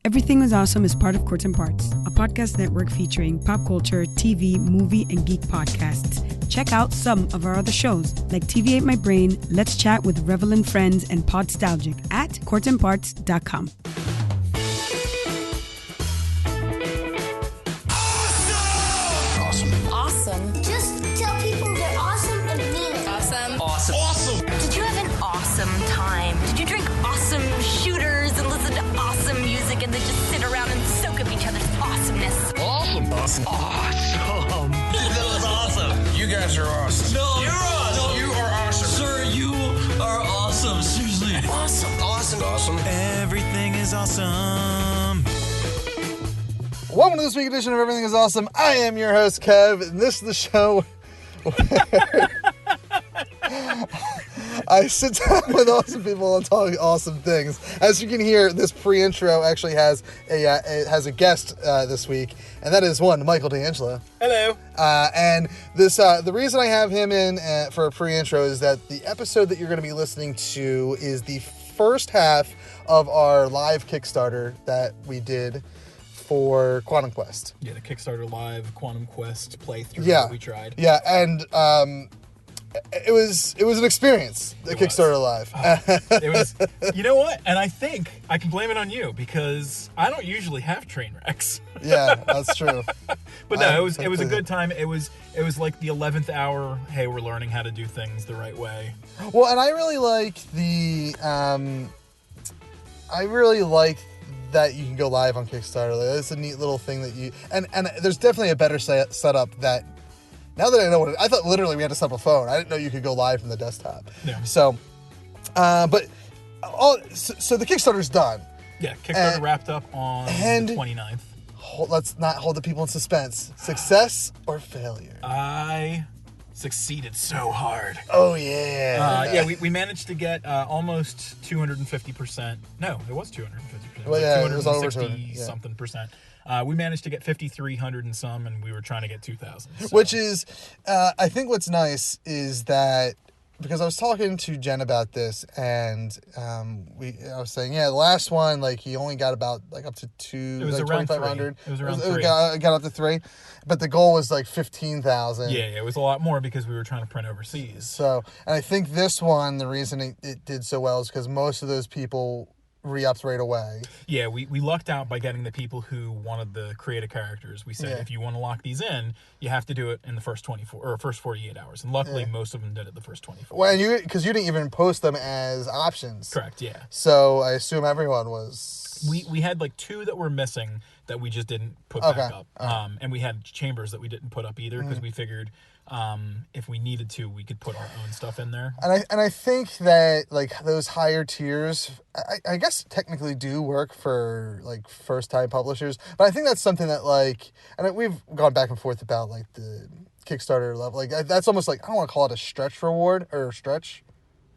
Everything is Awesome is part of Courts and Parts, a podcast network featuring pop culture, TV, movie, and geek podcasts. Check out some of our other shows, like TV Ate My Brain, Let's Chat with Revelin Friends, and Podstalgic at courtsandparts.com. Awesome. Just tell people they're awesome and mean it. Awesome. Awesome. Awesome. Did you have an awesome time? Did you drink awesome shooters and listen to awesome music and then just sit around and soak up each other's awesomeness? Awesome. Awesome. Awesome. That was awesome. You guys are awesome. No, you're awesome. No, you are awesome. Sir, you are awesome. Seriously. Awesome. Awesome. Awesome. Everything is awesome. Welcome to this week's edition of Everything is Awesome. I am your host, Kev, and this is the show where I sit down with awesome people and talk awesome things. As you can hear, this pre-intro actually has a guest this week, and that is one, Michael DeAngelo. Hello. And this the reason I have him in for a pre-intro is that the episode that you're going to be listening to is the first half of our live Kickstarter that we did for Quantum Quest. Yeah, the Kickstarter live Quantum Quest playthrough Yeah. that we tried. Yeah, and it was an experience, the Kickstarter live. It was, you know what? And I think I can blame it on you because I don't usually have train wrecks. Yeah, that's true. But no, it was a good time. It was like the 11th hour. Hey, we're learning how to do things the right way. Well, and I really like that you can go live on Kickstarter. Like, it's a neat little thing that you and there's definitely a better setup that now that I know what I thought literally we had to set up a phone. I didn't know you could go live from the desktop. Yeah. So, so the Kickstarter's done. Yeah, Kickstarter wrapped up on the 29th. Let's not hold the people in suspense. Success or failure? I succeeded so hard. Oh, yeah. We managed to get almost 250%. No, it was 250%. Well, yeah, it was over 260 something percent. We managed to get 5,300 and some, and we were trying to get 2,000. So. Which is, I think what's nice is that, because I was talking to Jen about this, and I was saying, the last one, like, he only got about, like, up to it was around 2,500. It was around 3. Got up to 3, but the goal was, like, 15,000. Yeah, it was a lot more because we were trying to print overseas. So, and I think this one, the reason it did so well is because most of those people re-upped right away. Yeah, we lucked out by getting the people who wanted the creative characters. We said, if you want to lock these in, you have to do it in the first 48 hours. And luckily, most of them did it the first 24. Well, and because you didn't even post them as options. Correct, yeah. So I assume everyone was... We had like 2 that were missing that we just didn't put back up. And we had chambers that we didn't put up either because we figured if we needed to, we could put our own stuff in there. And I think that like those higher tiers, I guess technically do work for like first time publishers, but I think that's something that like, and we've gone back and forth about like the Kickstarter level, like that's almost like, I don't want to call it a stretch reward or stretch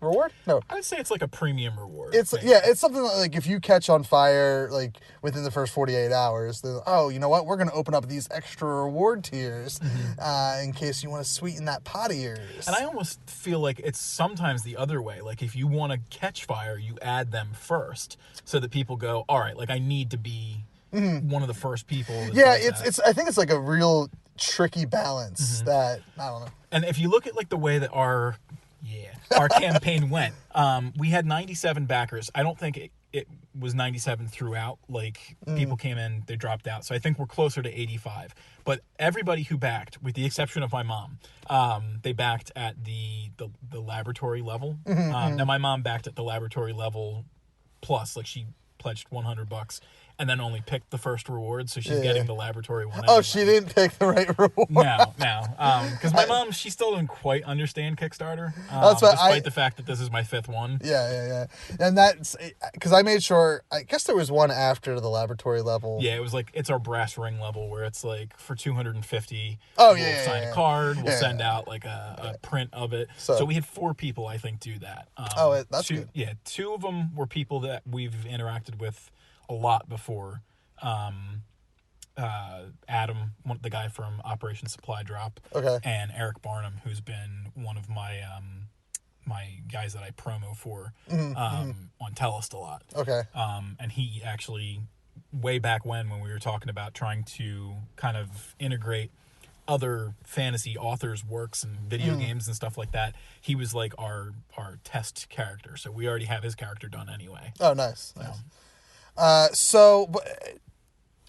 reward. No, I would say it's like a premium reward. It's maybe. It's something like if you catch on fire like within the first 48 hours, then you know what, we're going to open up these extra reward tiers in case you want to sweeten that pot of yours. And I almost feel like it's sometimes the other way. Like if you want to catch fire, you add them first so that people go, all right, like I need to be one of the first people. Yeah, it's I think it's like a real tricky balance that I don't know. And if you look at like the way that our campaign went, we had 97 backers. I don't think it was 97 throughout. Like people came in, they dropped out. So I think we're closer to 85. But everybody who backed, with the exception of my mom, they backed at the laboratory level. Now my mom backed at the laboratory level plus, like she pledged $100 and then only picked the first reward, so she's getting the laboratory one. Oh, she didn't pick the right reward. No. Because my mom, she still didn't quite understand Kickstarter, That's what despite the fact that this is my 5th one. Yeah. And that's, because I made sure, I guess there was one after the laboratory level. Yeah, it was like, it's our brass ring level, where it's like, for $250, we'll sign a card, we'll send out like a print of it. So we had 4 people, I think, do that. That's good. Yeah, 2 of them were people that we've interacted with a lot before. Adam, the guy from Operation Supply Drop, and Eric Barnum, who's been one of my my guys that I promo for on Tellest a lot. Okay. And he actually way back when we were talking about trying to kind of integrate other fantasy authors' works and video games and stuff like that. He was like our test character, so we already have his character done anyway. Oh, nice. So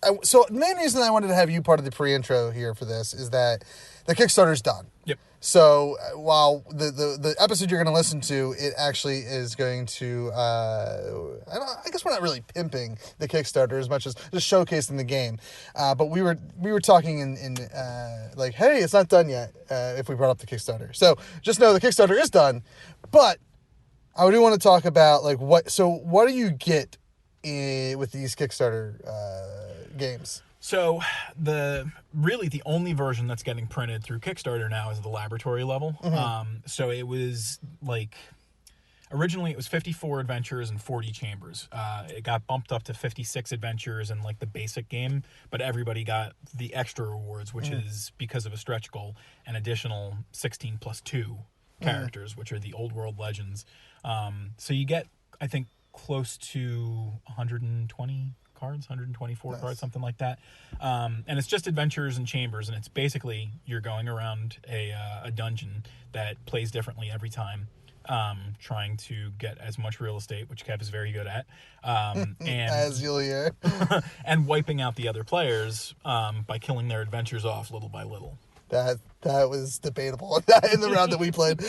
the main reason I wanted to have you part of the pre-intro here for this is that the Kickstarter's done. Yep. So while the episode you're going to listen to, it actually is going to, I guess we're not really pimping the Kickstarter as much as just showcasing the game. But we were talking in like, hey, it's not done yet. If we brought up the Kickstarter, so just know the Kickstarter is done. But I do want to talk about like what do you get with these Kickstarter games? So the only version that's getting printed through Kickstarter now is the laboratory level. So it was like, originally it was 54 adventures and 40 chambers. It got bumped up to 56 adventures and like the basic game, but everybody got the extra rewards, which is, because of a stretch goal, an additional 16 plus 2 characters, which are the old world legends. So you get, I think, close to 120 cards, 124 cards, something like that. And it's just adventures and chambers, and it's basically you're going around a dungeon that plays differently every time, trying to get as much real estate, which Kev is very good at, and as you'll hear, and wiping out the other players by killing their adventures off little by little. That was debatable in the round that we played.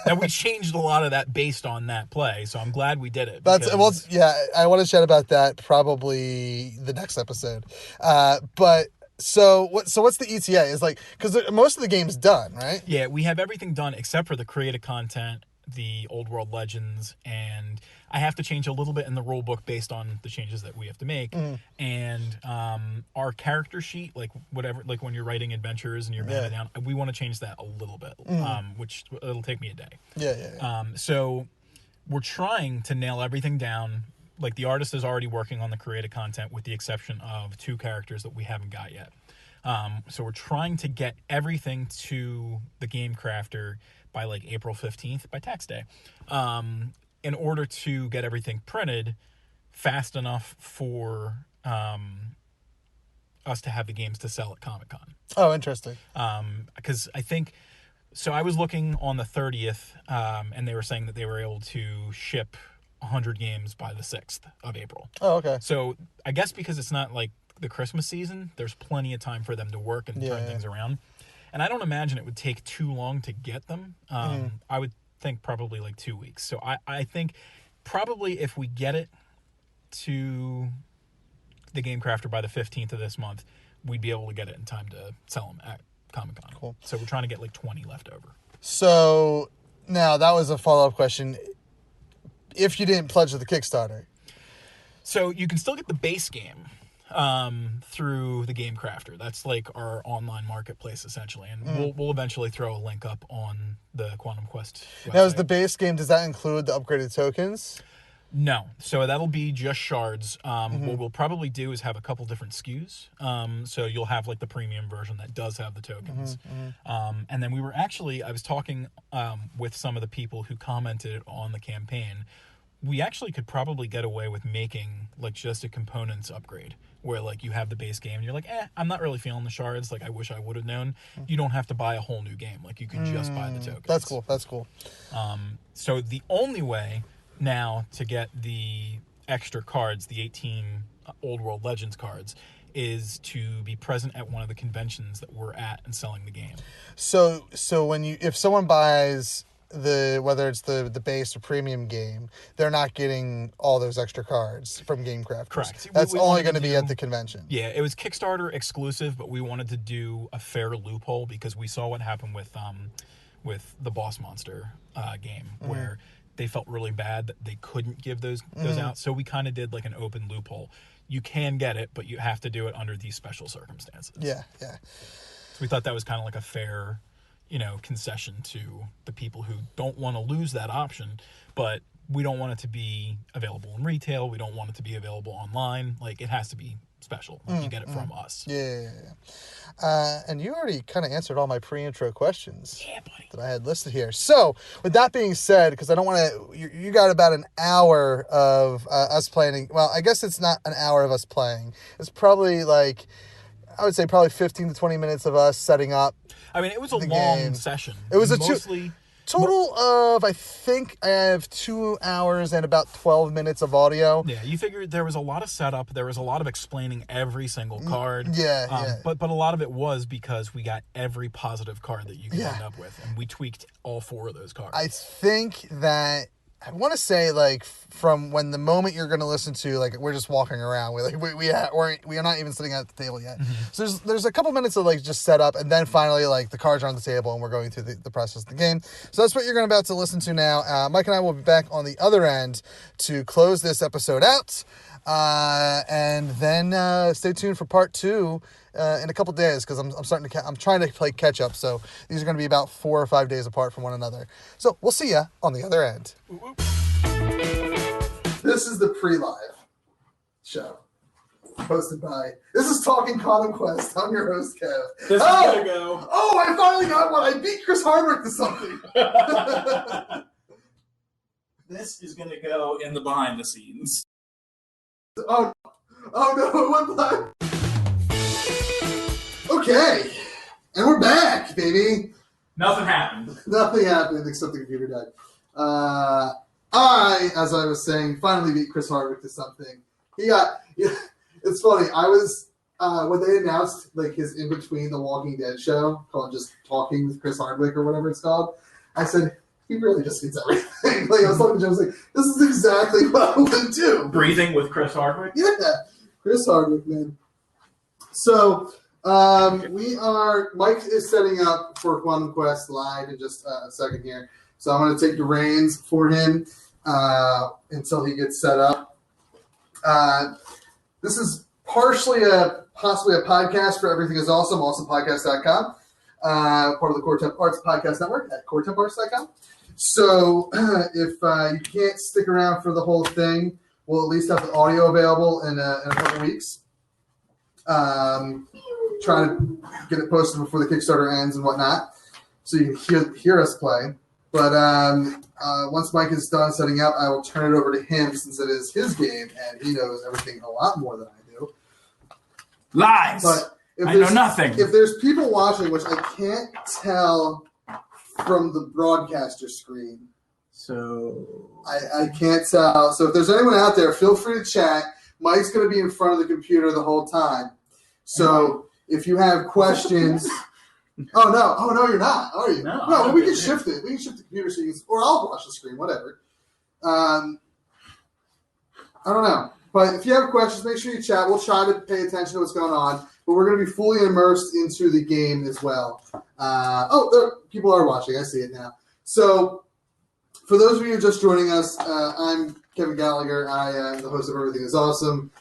And we changed a lot of that based on that play, so I'm glad we did it. I want to chat about that probably the next episode. But so what's the ETA? Is like, because most of the game's done, right? Yeah, we have everything done except for the creative content, the old world legends, and I have to change a little bit in the rule book based on the changes that we have to make. And our character sheet, like whatever, like when you're writing adventures and you're mana down, we want to change that a little bit, which it'll take me a day. Yeah. So we're trying to nail everything down. Like the artist is already working on the creative content with the exception of 2 characters that we haven't got yet. So we're trying to get everything to the game crafter by like April 15th, by tax day, in order to get everything printed fast enough for us to have the games to sell at Comic-Con. Oh, interesting. Because I think, so I was looking on the 30th, and they were saying that they were able to ship 100 games by the 6th of April. Oh, okay. So I guess because it's not like the Christmas season, there's plenty of time for them to work and turn things around. And I don't imagine it would take too long to get them. I would think probably like 2 weeks. So I think probably if we get it to the Game Crafter by the 15th of this month, we'd be able to get it in time to sell them at Comic-Con. Cool. So we're trying to get like 20 left over. So now that was a follow-up question. If you didn't pledge to the Kickstarter. So you can still get the base game through the Game Crafter. That's like our online marketplace essentially, and we'll eventually throw a link up on the Quantum Quest website. Now, is the base game, does that include the upgraded tokens? No, so that'll be just shards. What we'll probably do is have a couple different SKUs. So you'll have like the premium version that does have the tokens. And then I was talking with some of the people who commented on the campaign. We actually could probably get away with making like just a components upgrade where like you have the base game and you're like, I'm not really feeling the shards. Like I wish I would have known. You don't have to buy a whole new game. Like you could just buy the tokens. That's cool. So the only way now to get the extra cards, the 18 Old World Legends cards, is to be present at one of the conventions that we're at and selling the game. So if someone buys whether it's the base or premium game, they're not getting all those extra cards from Game Crafters. Correct. That's only going to be at the convention. Yeah, it was Kickstarter exclusive, but we wanted to do a fair loophole because we saw what happened with the Boss Monster game where they felt really bad that they couldn't give those out. So we kind of did like an open loophole. You can get it, but you have to do it under these special circumstances. Yeah. So we thought that was kind of like a fair, concession to the people who don't want to lose that option, but we don't want it to be available in retail. We don't want it to be available online. Like it has to be special when you get it from us. Yeah. And you already kind of answered all my pre-intro questions that I had listed here. So, with that being said, because I don't want to, you got about an hour of us playing. Well, I guess it's not an hour of us playing. It's probably like, I would say probably 15 to 20 minutes of us setting up. I mean, it was a long game. session. It was mostly total of, I think I have 2 hours and about 12 minutes of audio. Yeah, you figured there was a lot of setup. There was a lot of explaining every single card. Yeah. But a lot of it was because we got every positive card that you could end up with, and we tweaked all 4 of those cards. I think that, I want to say, like, from when the moment you're going to listen to, like, we're just walking around. We are not even sitting at the table yet. Mm-hmm. So there's a couple minutes of, like, just set up, and then finally, like, the cards are on the table, and we're going through the process of the game. So that's what you're about to listen to now. Mike and I will be back on the other end to close this episode out. And then stay tuned for part 2 in a couple days, because I'm trying to play catch up. So these are going to be about 4 or 5 days apart from one another. So we'll see ya on the other end. This is the pre-live show hosted by. This is Talking Quantum Quest. I'm your host, Kev. This is gonna go. Oh, I finally got one. I beat Chris Hardwick to something. This is gonna go in the behind the scenes. Oh no, it went black. Okay, and we're back, baby. Nothing happened. Nothing happened except the computer died. As I was saying, finally beat Chris Hardwick to something. It's funny. I was when they announced like his in between the Walking Dead show called just Talking with Chris Hardwick or whatever it's called. I said he really just needs everything. Like I was talking to Joe, I was like, this is exactly what I would do. Breathing with Chris Hardwick. Yeah, Chris Hardwick, man. So Mike is setting up for Quantum Quest live in just a second here. So I'm going to take the reins for him until he gets set up. This is possibly a podcast for Everything is Awesome, awesomepodcast.com, part of the Core Temp Arts Podcast Network at coretemparts.com. So if you can't stick around for the whole thing, we'll at least have the audio available in a couple weeks. Try to get it posted before the Kickstarter ends and whatnot, so you can hear us play. But once Mike is done setting up, I will turn it over to him since it is his game and he knows everything a lot more than I do. Lies! But I know nothing. If there's people watching, which I can't tell from the broadcaster screen, so I can't tell. So if there's anyone out there, feel free to chat. Mike's going to be in front of the computer the whole time. So if you have questions... Oh no, you're not, are you? No, we can shift it. We can shift the computer so you can, or I'll watch the screen, whatever. I don't know. But if you have questions, make sure you chat. We'll try to pay attention to what's going on. But we're going to be fully immersed into the game as well. People are watching. I see it now. So for those of you just joining us, I'm Kevin Gallagher. I am the host of Everything is Awesome.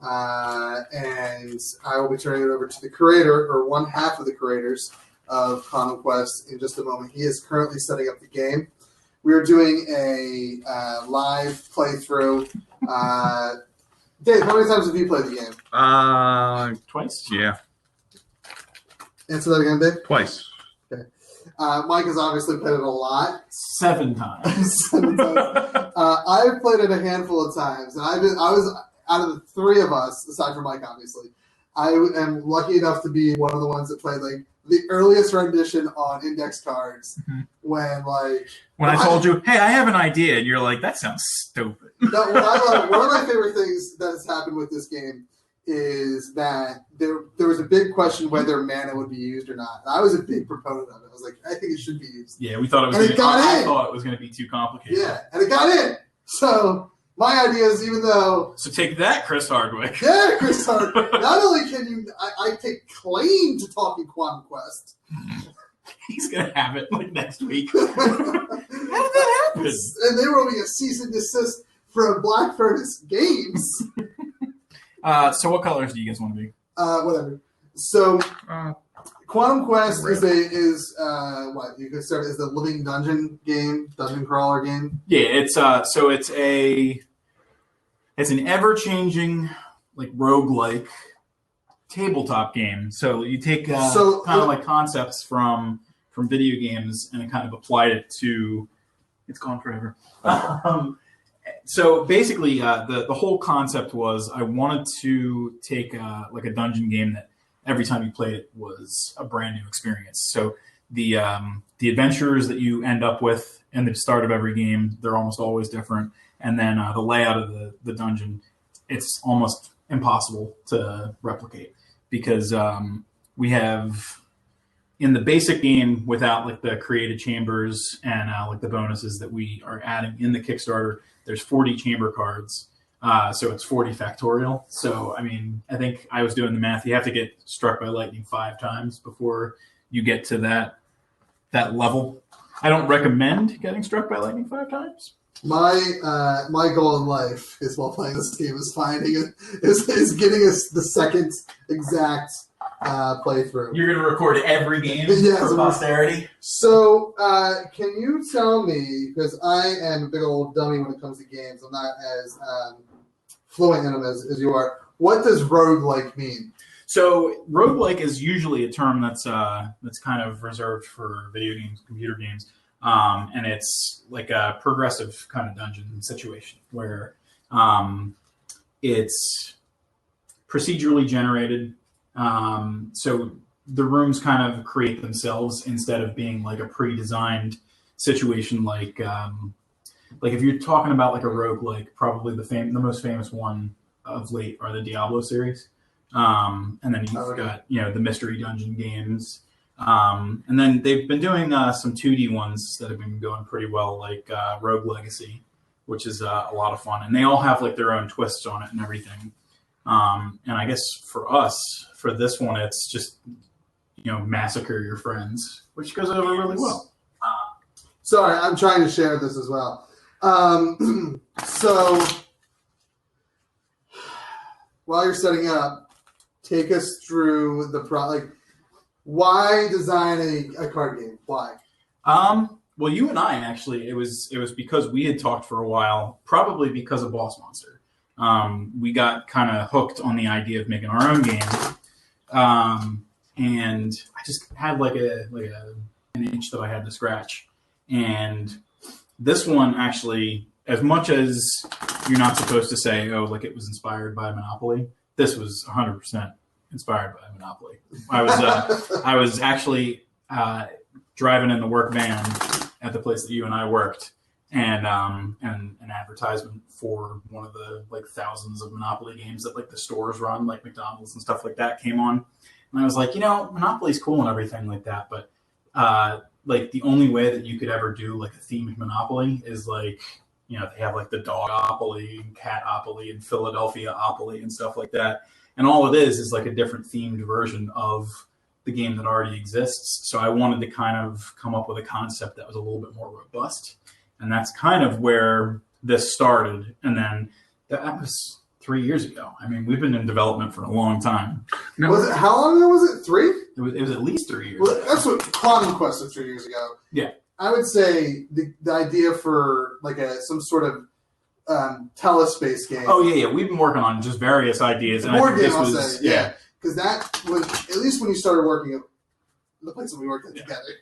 And I will be turning it over to the creator, or one half of the creators, of Quantum Quest in just a moment. He is currently setting up the game. We are doing a live playthrough. Dave, how many times have you played the game? Twice. Yeah. Answer that again, Dave. Twice. Okay. Mike has obviously played it a lot. 7 times. 7 times. I've played it a handful of times, and I was out of the 3 of us, aside from Mike, obviously. I am lucky enough to be one of the ones that played like the earliest rendition on index cards. Mm-hmm. When I told you, hey, I have an idea, and you're like, that sounds stupid. No, one of my favorite things that has happened with this game is that there was a big question whether mana would be used or not. And I was a big proponent of it. I was like, I think it should be used. Yeah, we thought it was. I thought it was going to be too complicated. Yeah, and it got in. So my idea is, even though. So take that, Chris Hardwick. Yeah, Chris Hardwick. Not only can you, I take claim to Talking Quantum Quest. He's going to have it like next week. How did that happen? And they wrote me a cease and desist from Black Furnace Games. So what colors do you guys want to be? Whatever. So Quantum Quest is what you could start as the living dungeon crawler game. Yeah, it's it's an ever changing like roguelike tabletop game. So you take kind of like concepts from video games and kind of applied it to. It's gone forever. So basically, the whole concept was I wanted to take like a dungeon game that every time you played it was a brand new experience. So the adventures that you end up with in the start of every game, they're almost always different. And then the layout of the dungeon, it's almost impossible to replicate because we have in the basic game without like the created chambers and like the bonuses that we are adding in the Kickstarter, there's 40 chamber cards. So it's 40 factorial. So, I mean, I think I was doing the math. You have to get struck by lightning 5 times before you get to that level. I don't recommend getting struck by lightning 5 times. My goal in life is while playing this game is getting us the second exact playthrough. You're going to record every game for posterity? So, can you tell me, because I am a big old dummy when it comes to games, I'm not as fluent in them as you are, what does roguelike mean? So, roguelike is usually a term that's kind of reserved for video games, computer games, and it's like a progressive kind of dungeon situation where it's procedurally generated. So the rooms kind of create themselves instead of being like a pre-designed situation. Like if you're talking about like a roguelike, probably the most famous one of late are the Diablo series. And then you've got, the mystery dungeon games. And then they've been doing some 2D ones that have been going pretty well, like Rogue Legacy, which is a lot of fun. And they all have like their own twists on it and everything. And I guess for this one, it's just, massacre your friends, which goes over really well. Sorry, I'm trying to share this as well. So while you're setting up, take us through the why design a card game? Why? Well, you and I actually, it was because we had talked for a while, probably because of Boss Monster. We got kind of hooked on the idea of making our own game. And I just had like an itch that I had to scratch. And this one actually, as much as you're not supposed to say, oh, like it was inspired by Monopoly, this was 100% inspired by Monopoly. I was actually driving in the work van at the place that you and I worked, and an advertisement for one of the like thousands of Monopoly games that like the stores run, like McDonald's and stuff like that, came on. And I was like, Monopoly's cool and everything like that, but like the only way that you could ever do like a themed Monopoly is like, they have like the Dogopoly and Catopoly and Philadelphia-opoly and stuff like that. And all it is like a different themed version of the game that already exists. So I wanted to kind of come up with a concept that was a little bit more robust. And that's kind of where this started. And then that was 3 years ago. I mean, we've been in development for a long time. How long ago was it? 3? It was at least 3 years. Well, that's what Quantum Quest was 3 years ago. Yeah. I would say the idea for like some sort of Tellest-based game. Oh yeah. We've been working on just various ideas. And board I think game, this I'll was, say. Yeah. Because that was, at least when you started working at the place that we worked at together.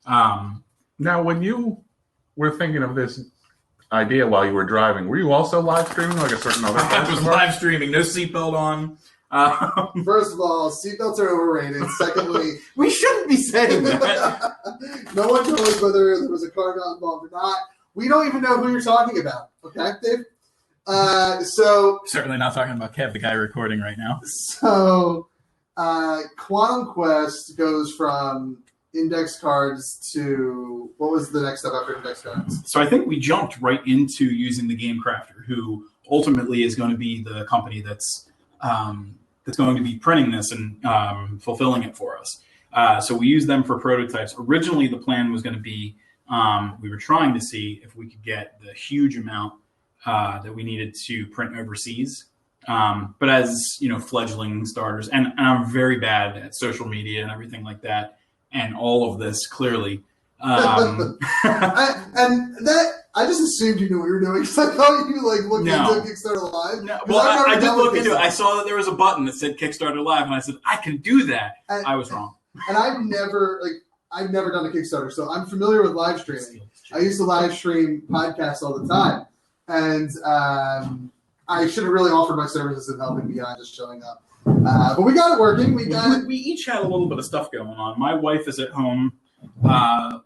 Now, when you were thinking of this idea while you were driving, were you also live streaming like a certain other person? I was live streaming, no seatbelt on. First of all, seatbelts are overrated. Secondly, we shouldn't be saying that. No one told us whether there was a car not involved or not. We don't even know who you're talking about. Okay, Dave? So certainly not talking about Kev, the guy recording right now. So Quantum Quest goes from index cards to, what was the next step after index cards? So I think we jumped right into using the Game Crafter, who ultimately is going to be the company that's going to be printing this and fulfilling it for us. So we use them for prototypes. Originally, the plan was going to be we were trying to see if we could get the huge amount that we needed to print overseas. But as fledgling starters, and I'm very bad at social media and everything like that, and all of this clearly. And that I just assumed you knew what you were doing because I thought you looked into Kickstarter Live. No, well, I did look into it. I saw that there was a button that said Kickstarter Live, and I said I can do that. I was wrong. And I've never done a Kickstarter, so I'm familiar with live streaming. I used to live stream podcasts all the time, and I should have really offered my services in helping beyond just showing up. But we got it working. We each had a little bit of stuff going on. My wife is at home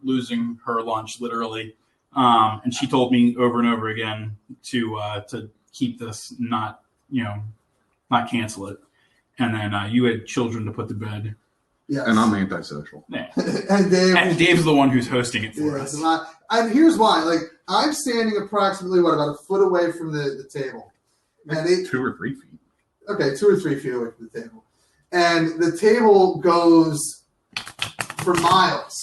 losing her lunch, literally, and she told me over and over again to keep this, not cancel it. And then you had children to put to bed. Yes. And I'm antisocial. Yeah. and Dave's the one who's hosting it for us. And here's why. I'm standing approximately, about a foot away from the table. And 2 or 3 feet. Okay, 2 or 3 feet away from the table. And the table goes for miles.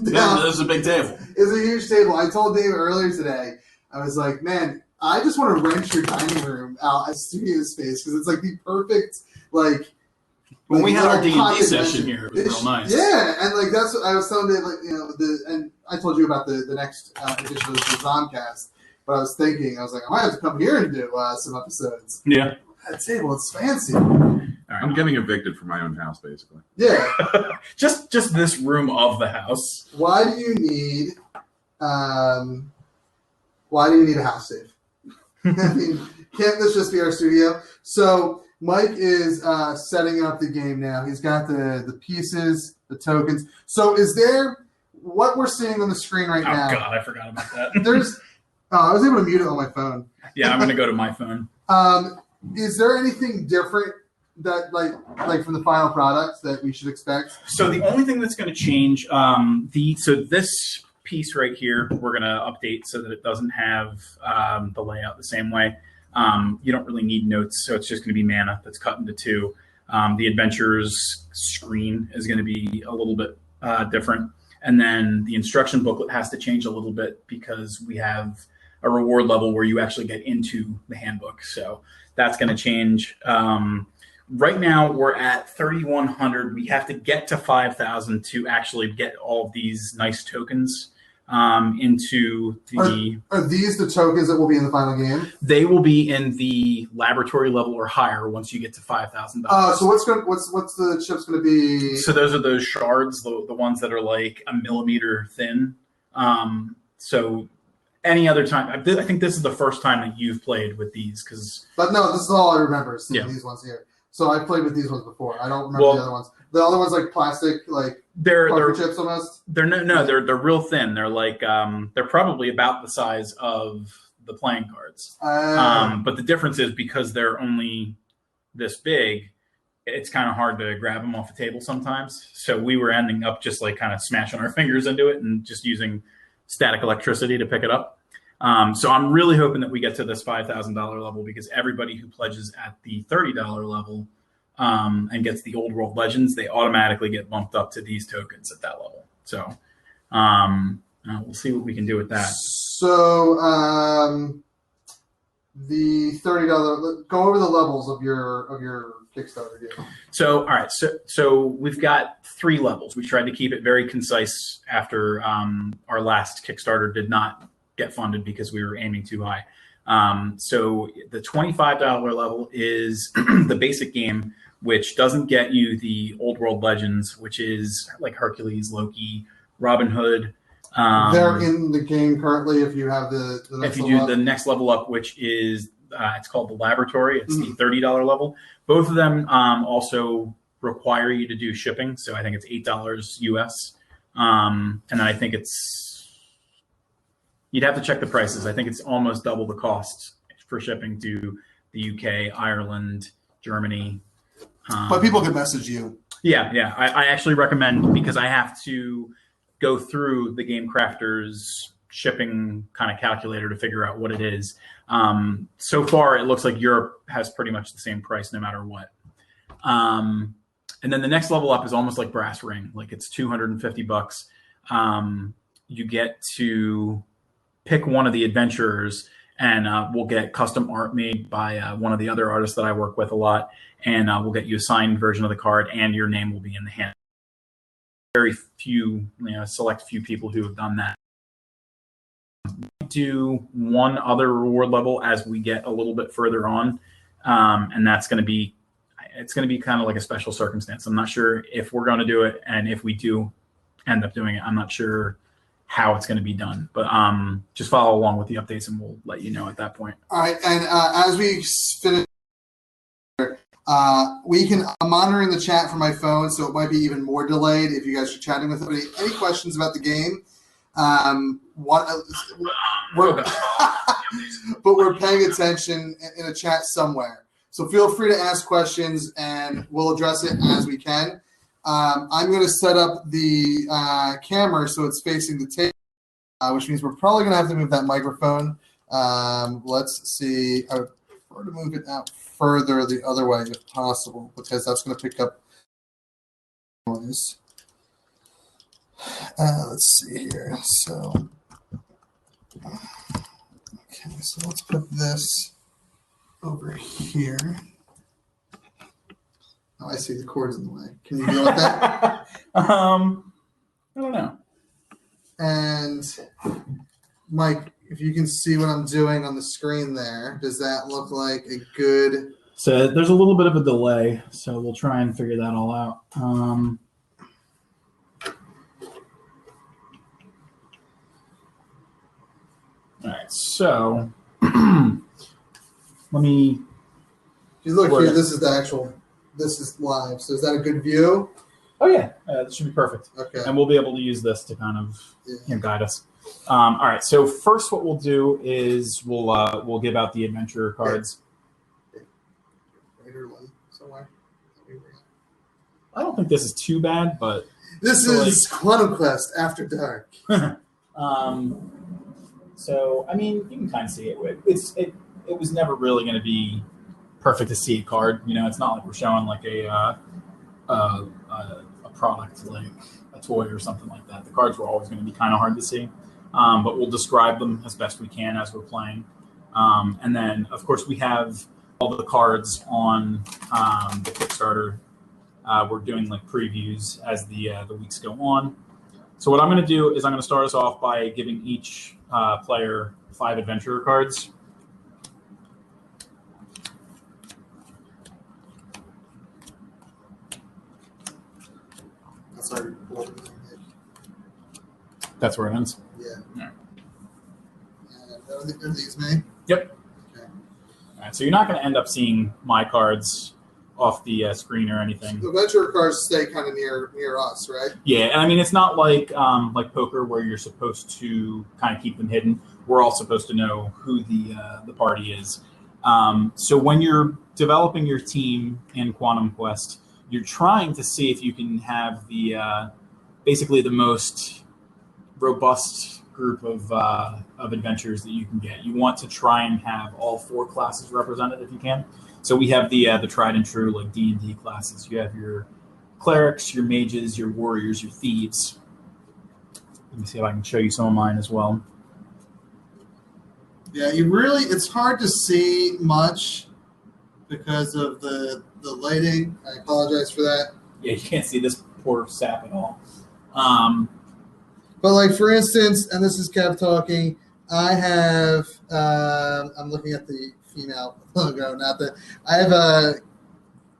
Yeah, this is a big table. It's a huge table. I told Dave earlier today, I was like, man, I just want to rent your dining room out as studio space because it's the perfect, when we had our D&D session here, it was real nice. Yeah, and that's what I was telling Dave, and I told you about the next edition of the Zomcast, but I was thinking, I might have to come here and do some episodes. Yeah. That table, it's fancy. I'm getting evicted from my own house, basically. Yeah. just this room of the house. Why do you need a house safe? I mean, can't this just be our studio? So Mike is setting up the game now. He's got the pieces, the tokens. So is there what we're seeing on the screen right now? Oh God, I forgot about that. I was able to mute it on my phone. Yeah, I'm going to go to my phone. Is there anything different that like from the final product that we should expect? So the only thing that's going to change, so this piece right here, we're going to update so that it doesn't have the layout the same way. You don't really need notes, so it's just going to be mana that's cut into 2. The adventurer's screen is going to be a little bit different. And then the instruction booklet has to change a little bit because we have a reward level where you actually get into the handbook. So that's going to change. Right now, we're at 3,100. We have to get to 5,000 to actually get all of these nice tokens into the... Are these the tokens that will be in the final game? They will be in the laboratory level or higher once you get to $5,000. So what's the chips going to be? So those are those shards, the ones that are like a millimeter thin. So any other time, I think this is the first time that you've played with these, But no, this is all I remember. These ones here. So I've played with these ones before. I don't remember the other ones. The other ones plastic, they're chips almost. They're real thin. They're they're probably about the size of the playing cards. But the difference is because they're only this big, it's kind of hard to grab them off the table sometimes. So we were ending up just kind of smashing our fingers into it and just using static electricity to pick it up. So I'm really hoping that we get to this $5,000 level because everybody who pledges at the $30 level and gets the Old World Legends, they automatically get bumped up to these tokens at that level. So we'll see what we can do with that. So the $30. Go over the levels of your Kickstarter game. So all right, so we've got 3 levels. We tried to keep it very concise after our last Kickstarter did not get funded because we were aiming too high. So the $25 level is the basic game, which doesn't get you the Old World Legends, which is like Hercules, Loki, Robin Hood. They're in the game currently. If you have the next if you do the next level up, which is it's called the Laboratory. It's the $30 level. Both of them also require you to do shipping. So I think it's $8 US. And then I think you'd have to check the prices. I think it's almost double the cost for shipping to the UK, Ireland, Germany. But people can message you. Yeah. I actually recommend because I have to go through the Game Crafter's shipping kind of calculator to figure out what it is. So far, it looks like Europe has pretty much the same price no matter what. And then the next level up is almost like Brass Ring. Like it's $250. You get to pick one of the adventurers and we'll get custom art made by one of the other artists that I work with a lot. And we'll get you a signed version of the card and your name will be in the hand. Very few, select few people who have done that. do one other reward level as we get a little bit further on, and that's going to be kind of like a special circumstance. I'm not sure if we're going to do it, and if we do end up doing it, I'm not sure how it's going to be done. But just follow along with the updates, and we'll let you know at that point. All right, and as we finish, I'm monitoring the chat from my phone, so it might be even more delayed if you guys are chatting with somebody. Any questions about the game? But we're paying attention in a chat somewhere. So feel free to ask questions, and we'll address it as we can. I'm going to set up the camera so it's facing the table, which means we're probably going to have to move that microphone. Let's see. I would prefer to move it out further the other way if possible, because that's going to pick up noise. Let's see here. So, okay, so let's put this over here. Oh, I see the cord's in the way. Can you deal with that? I don't know. And Mike, if you can see what I'm doing on the screen there, does that look like a good? So there's a little bit of a delay, so we'll try and figure that all out. All right, so let me. If you look here, this is live. So is that a good view? Oh yeah, this should be perfect. Okay. And we'll be able to use this to kind of guide us. All right. So first, what we'll do is we'll give out the adventurer cards. Somewhere. I don't think this is too bad, but this is Quantum Quest After Dark. So I mean, you can kind of see it. It was never really going to be perfect to see a card. You know, it's not like we're showing like a product like a toy or something like that. The cards were always going to be kind of hard to see, but we'll describe them as best we can as we're playing. And then, of course, we have all the cards on the Kickstarter. We're doing like previews as the weeks go on. So what I'm going to do is I'm going to start us off by giving each player 5 adventurer cards. That's where it ends. Yeah. All right. Are these me? Yep. Okay. All right. So you're not going to end up seeing my cards off the screen or anything. The adventurer cards stay kind of near us, right? Yeah, and I mean it's not like poker where you're supposed to kind of keep them hidden. We're all supposed to know who the party is. So when you're developing your team in Quantum Quest, you're trying to see if you can have the basically the most robust group of adventures that you can get. You want to try and have all 4 classes represented if you can. So we have the tried and true like D&D classes. You have your clerics, your mages, your warriors, your thieves. Let me see if I can show you some of mine as well. Yeah, it's hard to see much because of the lighting. I apologize for that. Yeah, you can't see this poor sap at all. But like for instance, and this is Kev talking, I have I'm looking at the female logo, I have a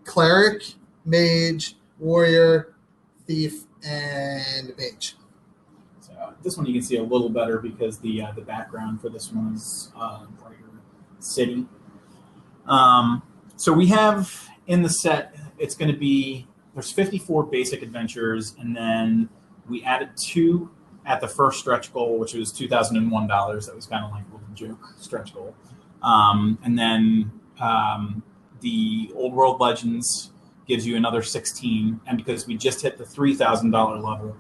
cleric, mage, warrior, thief, and mage. So this one you can see a little better because the background for this one is brighter city. So we have in the set, it's going to be, there's 54 basic adventures, and then we added 2 at the first stretch goal, which was $2,001. That was kind of like a little joke stretch goal. And then the Old World Legends gives you another 16. And because we just hit the $3,000 level,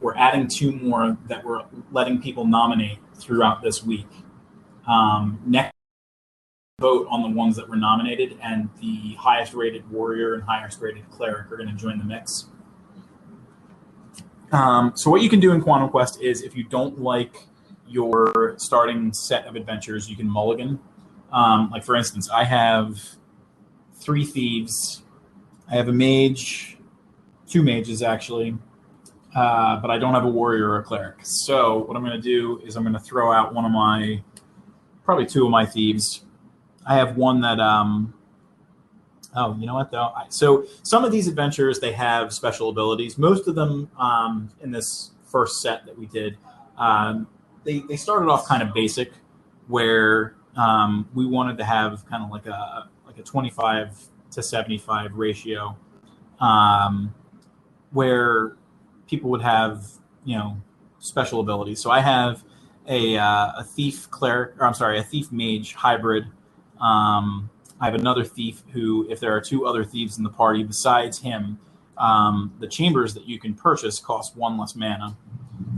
we're adding 2 more that we're letting people nominate throughout this week. Next, vote on the ones that were nominated, and the highest rated warrior and highest rated cleric are going to join the mix. So what you can do in Quantum Quest is if you don't like your starting set of adventures, you can mulligan. Like for instance, I have 3 thieves. I have a mage, 2 mages actually. but I don't have a warrior or a cleric. So what I'm going to do is I'm going to throw out probably two of my thieves. I have one that, oh, you know what though? So some of these adventures, they have special abilities. Most of them in this first set that we did, they started off kind of basic, where we wanted to have kind of like a 25 to 75 ratio, where people would have, special abilities. So I have a thief cleric, or I'm sorry, a thief mage hybrid. I have another thief who, if there are two other thieves in the party besides him, the chambers that you can purchase cost one less mana.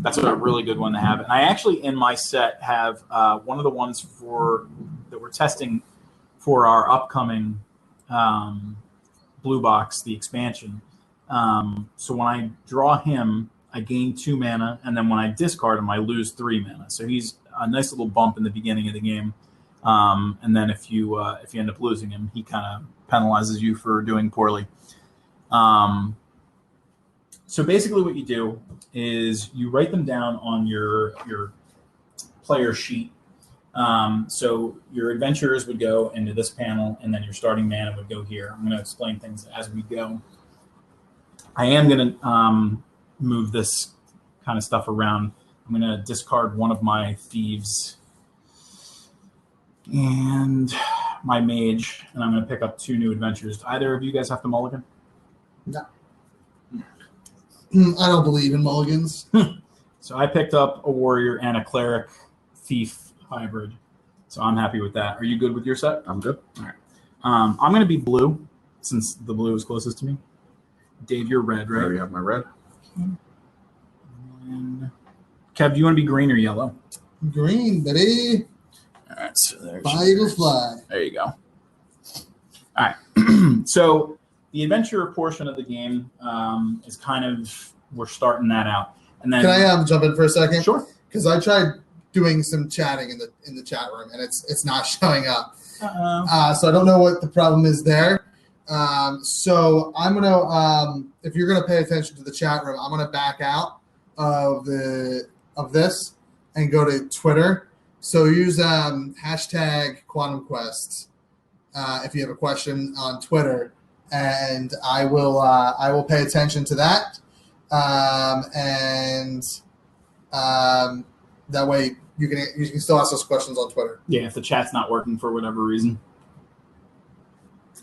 That's a really good one to have. And I actually, in my set, have one of the ones that we're testing for our upcoming blue box, the expansion. So when I draw him, I gain 2 mana, and then when I discard him, I lose 3 mana. So he's a nice little bump in the beginning of the game. And then if you end up losing him, he kind of penalizes you for doing poorly. So basically what you do is you write them down on your player sheet. So your adventurers would go into this panel, and then your starting mana would go here. I'm going to explain things as we go. I am going to move this kind of stuff around. I'm going to discard one of my thieves and my mage, and I'm going to pick up 2 new adventures. Do either of you guys have to mulligan? No. I don't believe in mulligans. So I picked up a warrior and a cleric thief hybrid. So I'm happy with that. Are you good with your set? I'm good. All right. I'm going to be blue, since the blue is closest to me. Dave, you're red, right? I already have my red. And Kev, do you want to be green or yellow? Green, buddy. All right. So there's Fly fly. There you go. All right. So the adventure portion of the game is kind of, we're starting that out. And then, can I jump in for a second? Sure. Because I tried doing some chatting in the chat room, and it's not showing up. So I don't know what the problem is there. So I'm gonna, if you're gonna pay attention to the chat room, I'm gonna back out of this and go to Twitter. So use hashtag Quantum Quest if you have a question on Twitter, and I will pay attention to that, and that way you can still ask us questions on Twitter. Yeah, if the chat's not working for whatever reason.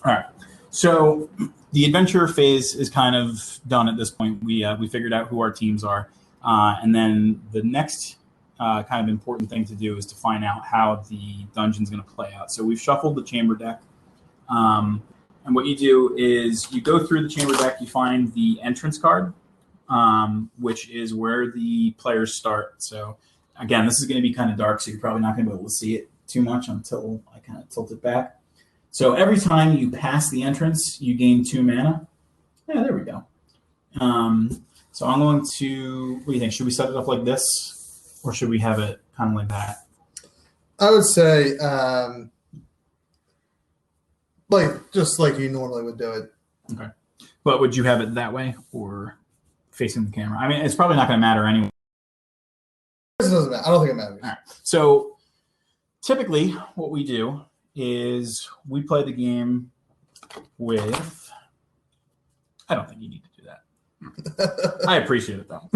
All right. So the adventure phase is kind of done at this point. We figured out who our teams are, and then the next kind of important thing to do is to find out how the dungeon's going to play out. So we've shuffled the chamber deck, and what you do is you go through the chamber deck, you find the entrance card, which is where the players start. So again, this is going to be kind of dark, so you're probably not going to be able to see it too much until I kind of tilt it back. So every time you pass the entrance, you gain 2 mana. Yeah, there we go. So I'm going to, what do you think? Should we set it up like this? Or should we have it kind of like that? I would say, just like you normally would do it. Okay. But would you have it that way or facing the camera? I mean, it's probably not going to matter anyway. It doesn't matter. I don't think it matters. All right. So typically what we do is we play the game with, I don't think you need to do that. I appreciate it though.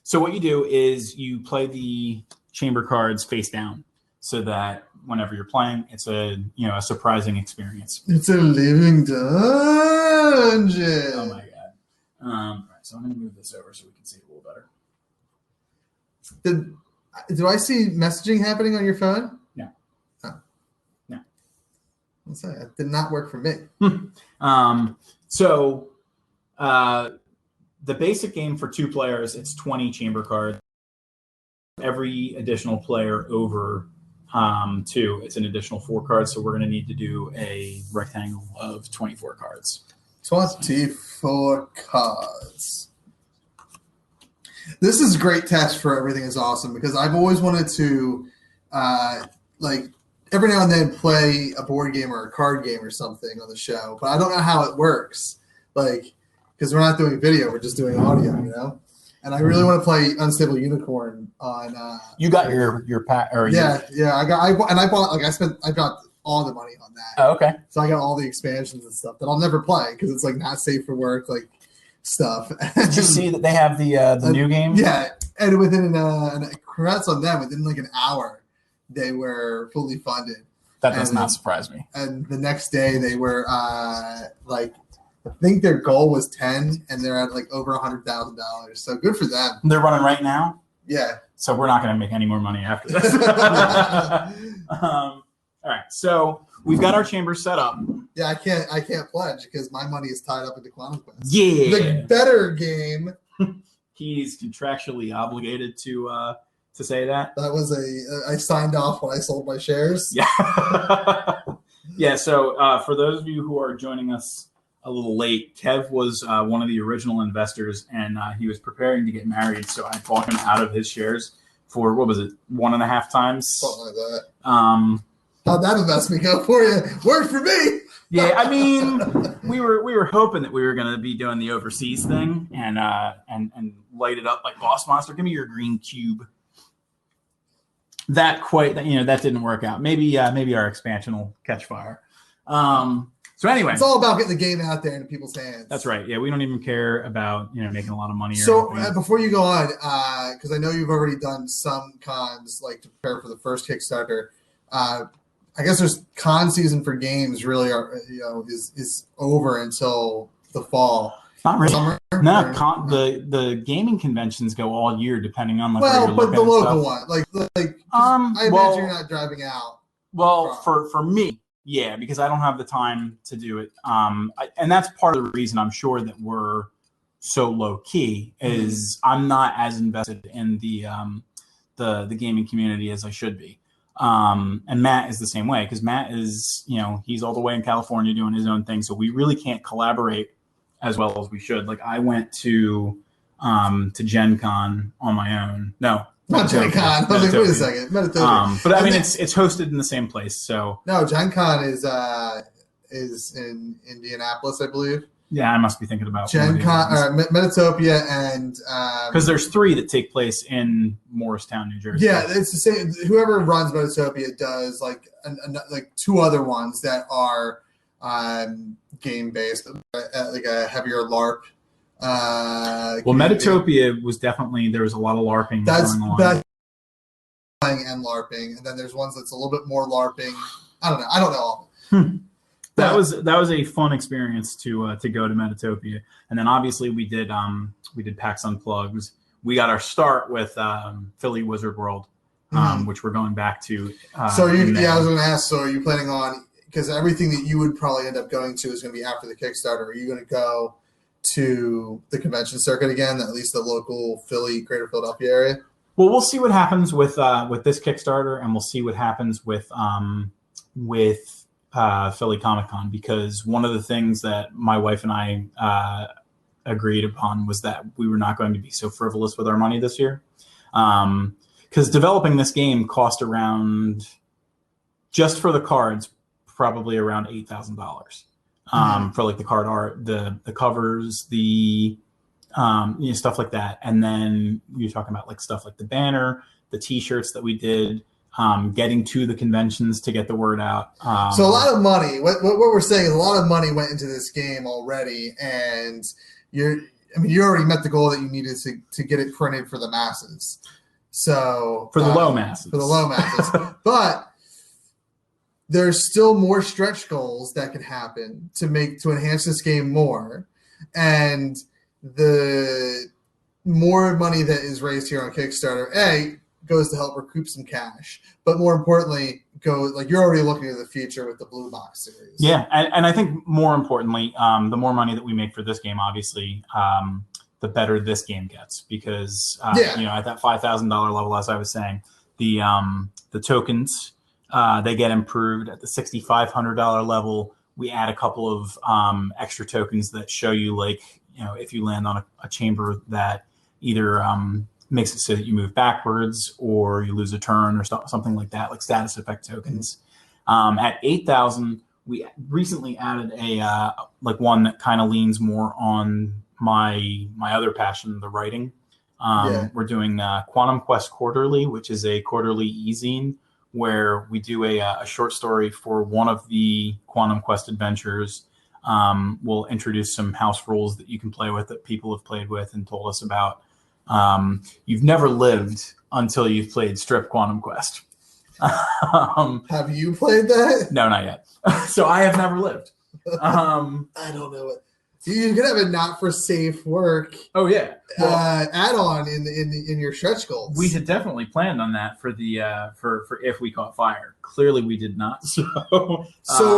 So what you do is you play the chamber cards face down so that whenever you're playing, it's a surprising experience. It's a living dungeon. Oh my god. All right, so I'm going to move this over so we can see it a little better. Do I see messaging happening on your phone? No. Oh. No. Let's say that did not work for me. The basic game for 2 players, it's 20 chamber cards. Every additional player over 2, it's an additional 4 cards. So we're going to need to do a rectangle of 24 cards. 24 cards. This is a great test for Everything is Awesome because I've always wanted to, every now and then play a board game or a card game or something on the show, but I don't know how it works. because we're not doing video, we're just doing audio, you know. And I really want to play Unstable Unicorn on. You got your pack, or yeah. I bought I got all the money on that. Oh, okay. So I got all the expansions and stuff that I'll never play because it's like not safe for work, like stuff. Did you see that they have the new game? Yeah, and within congrats on them. Within like an hour, they were fully funded. That does not surprise me. And the next day, they were like, I think their goal was 10, and they're at like over $100,000. So good for them. They're running right now. Yeah. So we're not going to make any more money after this. All right. So we've got our chamber set up. Yeah, I can't pledge because my money is tied up into Quantum Quest. Yeah. The better game. He's contractually obligated to say that. That was I signed off when I sold my shares. Yeah. Yeah. So for those of you who are joining us a little late, Kev was one of the original investors, and he was preparing to get married. So I bought him out of his shares for, what was it, 1.5 times? Something like that. How'd that investment go for you? Worked for me. Yeah, I mean, we were hoping that we were going to be doing the overseas thing and light it up like Boss Monster. Give me your green cube. That didn't work out. Maybe our expansion will catch fire. So anyway, it's all about getting the game out there into people's hands. That's right. Yeah, we don't even care about making a lot of money. So before you go on, because I know you've already done some cons like to prepare for the first Kickstarter. I guess there's con season for games really is over until the fall. Not really. Summer. No, the gaming conventions go all year depending on where you're but the local stuff. one, I imagine you're not driving out. Well, for me, yeah, because I don't have the time to do it. And that's part of the reason I'm sure that we're so low key is I'm not as invested in the gaming community as I should be. And Matt is the same way because Matt is, he's all the way in California doing his own thing. So we really can't collaborate as well as we should. Like I went to Gen Con on my own. No, not Gen Con. I was like, wait a second. Metatopia. But I mean, it's hosted in the same place. So no, Gen Con is in Indianapolis, I believe. Yeah, I must be thinking about Gen Con, Metatopia, and because there's 3 that take place in Morristown, New Jersey. Yeah, it's the same. Whoever runs Metatopia does like 2 other ones that are game based, like a heavier LARP. Metatopia was definitely there was a lot of LARPing going on. That's and LARPing, and then there's ones that's a little bit more LARPing. I don't know all of it. That was a fun experience to go to Metatopia, and then obviously we did PAX Unplugged. We got our start with Philly Wizard World, which we're going back to. I was going to ask. So are you planning on, because everything that you would probably end up going to is going to be after the Kickstarter? Are you going to go to the convention circuit again, at least the local Philly, Greater Philadelphia area? Well, we'll see what happens with this Kickstarter, and we'll see what happens with Philly Comic Con, because one of the things that my wife and I agreed upon was that we were not going to be so frivolous with our money this year. Because developing this game cost around, just for the cards, probably around $8,000 for like the card art, the covers, the stuff like that. And then you're talking about like stuff like the banner, the T-shirts that we did. Getting to the conventions to get the word out. So a lot of money. What we're saying is a lot of money went into this game already, and you already met the goal that you needed to get it printed for the masses. So for the low masses, but there's still more stretch goals that can happen to enhance this game more, and the more money that is raised here on Kickstarter, goes to help recoup some cash, but more importantly, you're already looking at the future with the Blue Box series. Yeah, and I think more importantly, the more money that we make for this game, obviously, the better this game gets, because at that $5,000 level, as I was saying, the tokens they get improved. At the $6,500 level, we add a couple of extra tokens that show you, like, if you land on a chamber that either makes it so that you move backwards or you lose a turn or something like that, like status effect tokens. At 8,000, we recently added a one that kind of leans more on my other passion, the writing. Yeah. We're doing Quantum Quest Quarterly, which is a quarterly e-zine where we do a short story for one of the Quantum Quest adventures. We'll introduce some house rules that you can play with that people have played with and told us about. You've never lived until you've played Strip Quantum Quest. Have you played that? No, not yet. So I have never lived. I don't know it. You could have a not for safe work. Oh yeah, add-on in your stretch goals. We had definitely planned on that for the for if we caught fire. Clearly, we did not. So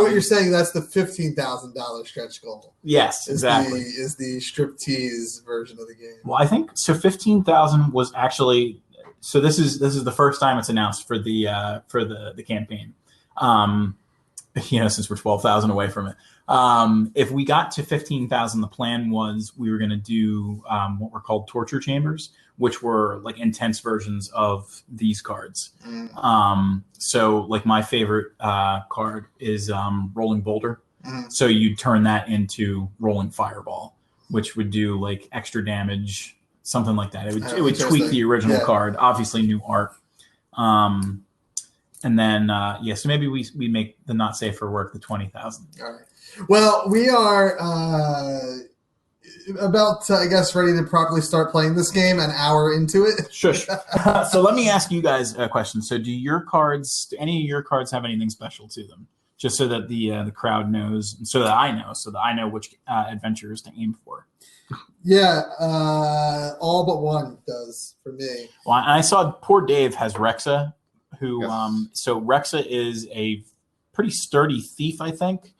what you're saying, that's the $15,000 stretch goal. Yes, exactly. Is the striptease version of the game. Well, I think so. 15,000 was actually. So this is the first time it's announced for the campaign. Since we're 12,000 away from it. If we got to 15,000, the plan was we were going to do what were called torture chambers, which were like intense versions of these cards. So like my favorite card is Rolling Boulder. So you'd turn that into Rolling Fireball, which would do like extra damage, something like that. It would tweak the original card, obviously new art. And then, so maybe we make the not safe for work the 20,000. All right. Well, we are about to, I guess, ready to properly start playing this game an hour into it. Shush. So let me ask you guys a question. So do any of your cards have anything special to them? Just so that the crowd knows, so that I know which adventures to aim for. Yeah, all but one does for me. Well, I saw poor Dave has Rexa, who so Rexa is a pretty sturdy thief, I think.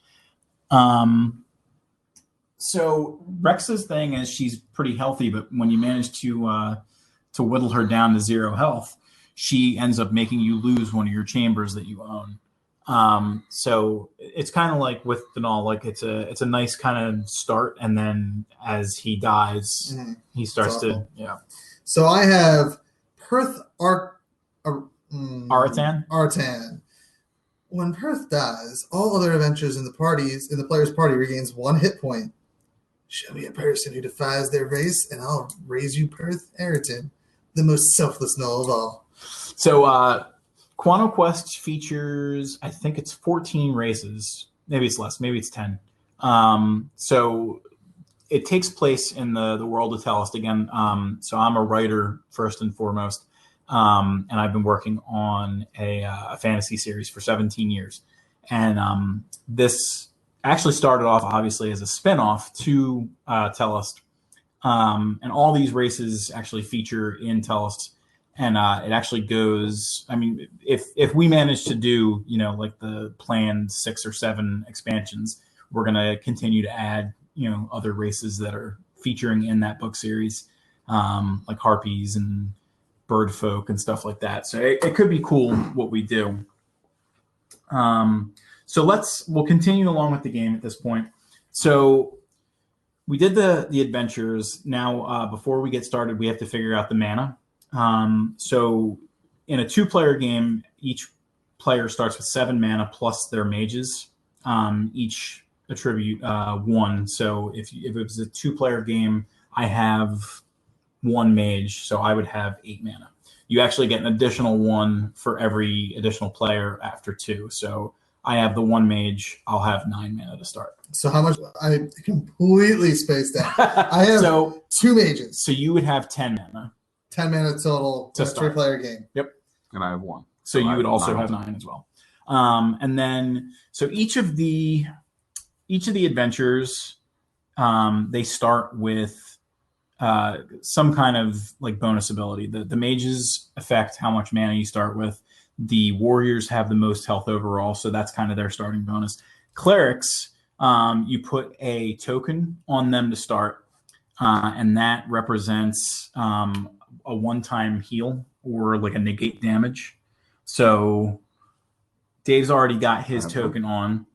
So Rexa's thing is she's pretty healthy, but when you manage to whittle her down to 0 health, she ends up making you lose one of your chambers that you own. So it's kind of like with Denal, like it's a nice kind of start, and then as he dies, he starts to So I have Perth Aratan. When Perth dies, all other adventures in the player's party regains 1 hit point. Show me a person who defies their race, and I'll raise you Perth Aratan, the most selfless null of all. So Quantum Quest features, I think it's 14 races. Maybe it's less. Maybe it's 10. So it takes place in the world of Tellest again. So I'm a writer first and foremost. And I've been working on a fantasy series for 17 years. And this actually started off, obviously, as a spinoff to Tellest. And all these races actually feature in Tellest. And it actually goes, I mean, if we manage to do, like the planned 6 or 7 expansions, we're going to continue to add, other races that are featuring in that book series, like harpies and bird folk and stuff like that. So it could be cool what we do. So we'll continue along with the game at this point. So we did the adventures. Now, before we get started, we have to figure out the mana. So in a 2-player game, each player starts with 7 mana plus their mages, each attribute 1. So if it was a 2-player game, I have 1 mage, so I would have 8 mana. You actually get an additional 1 for every additional player after 2. So I have the 1 mage, I'll have 9 mana to start. So how much? I completely spaced out. I have 2 mages. So you would have 10 mana. 10 mana total to a 3-player game. Yep. And I have 1. So you would also have 9 as well. And then, so each of the adventures, they start with some kind of like bonus ability. The mages affect how much mana you start with. The warriors have the most health overall, so that's kind of their starting bonus. Clerics, you put a token on them to start, and that represents a one-time heal or like a negate damage. So Dave's already got his token on.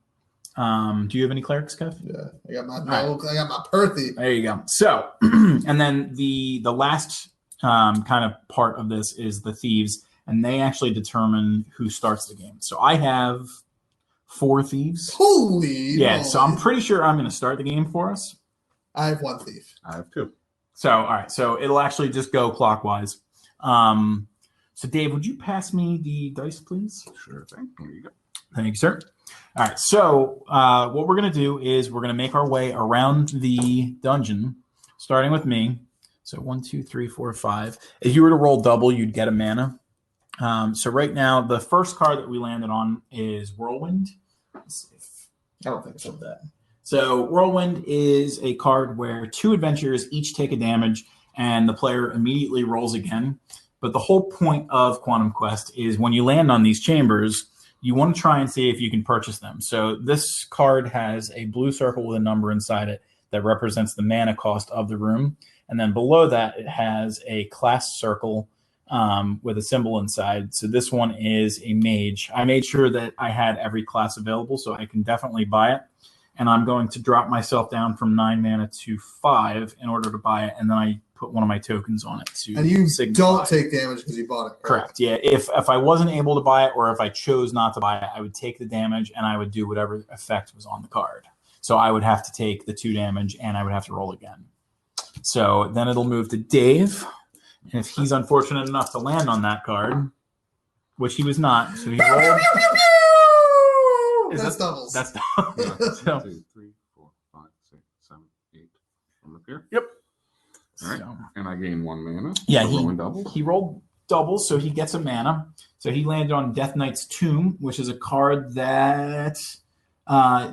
Do you have any clerics, Kev? Yeah, I got my Perthy. There you go. So, and then the last kind of part of this is the thieves, and they actually determine who starts the game. So I have 4 thieves. Holy! Yeah, so I'm pretty sure I'm going to start the game for us. I have 1 thief. I have 2. So, all right. So it'll actually just go clockwise. So, Dave, would you pass me the dice, please? Sure thing. Here you go. Thank you, sir. All right. So what we're going to do is we're going to make our way around the dungeon, starting with me. So 1, 2, 3, 4, 5. If you were to roll double, you'd get a mana. So right now, the first card that we landed on is Whirlwind. Let's see if, I don't think I said that. So Whirlwind is a card where 2 adventurers each take a damage, and the player immediately rolls again. But the whole point of Quantum Quest is when you land on these chambers, you want to try and see if you can purchase them. So this card has a blue circle with a number inside it that represents the mana cost of the room. And then below that, it has a class circle with a symbol inside. So this one is a mage. I made sure that I had every class available, so I can definitely buy it. And I'm going to drop myself down from 9 mana to 5 in order to buy it. And then I put one of my tokens on it to And you signify. don't take damage because you bought it. Correct. Yeah. If I wasn't able to buy it, or if I chose not to buy it, I would take the damage and I would do whatever effect was on the card. So I would have to take the 2 damage and I would have to roll again. So then it'll move to Dave. And if he's unfortunate enough to land on that card, which he was not, so he rolled. That's doubles. That's doubles. So, 2, 3, 4, 5, 6, 7, 8. From up here. Yep. All right. So, And I gain 1 mana. yeah, rolling doubles. he rolled doubles, so he gets a mana. So he landed on Death Knight's Tomb, which is a card that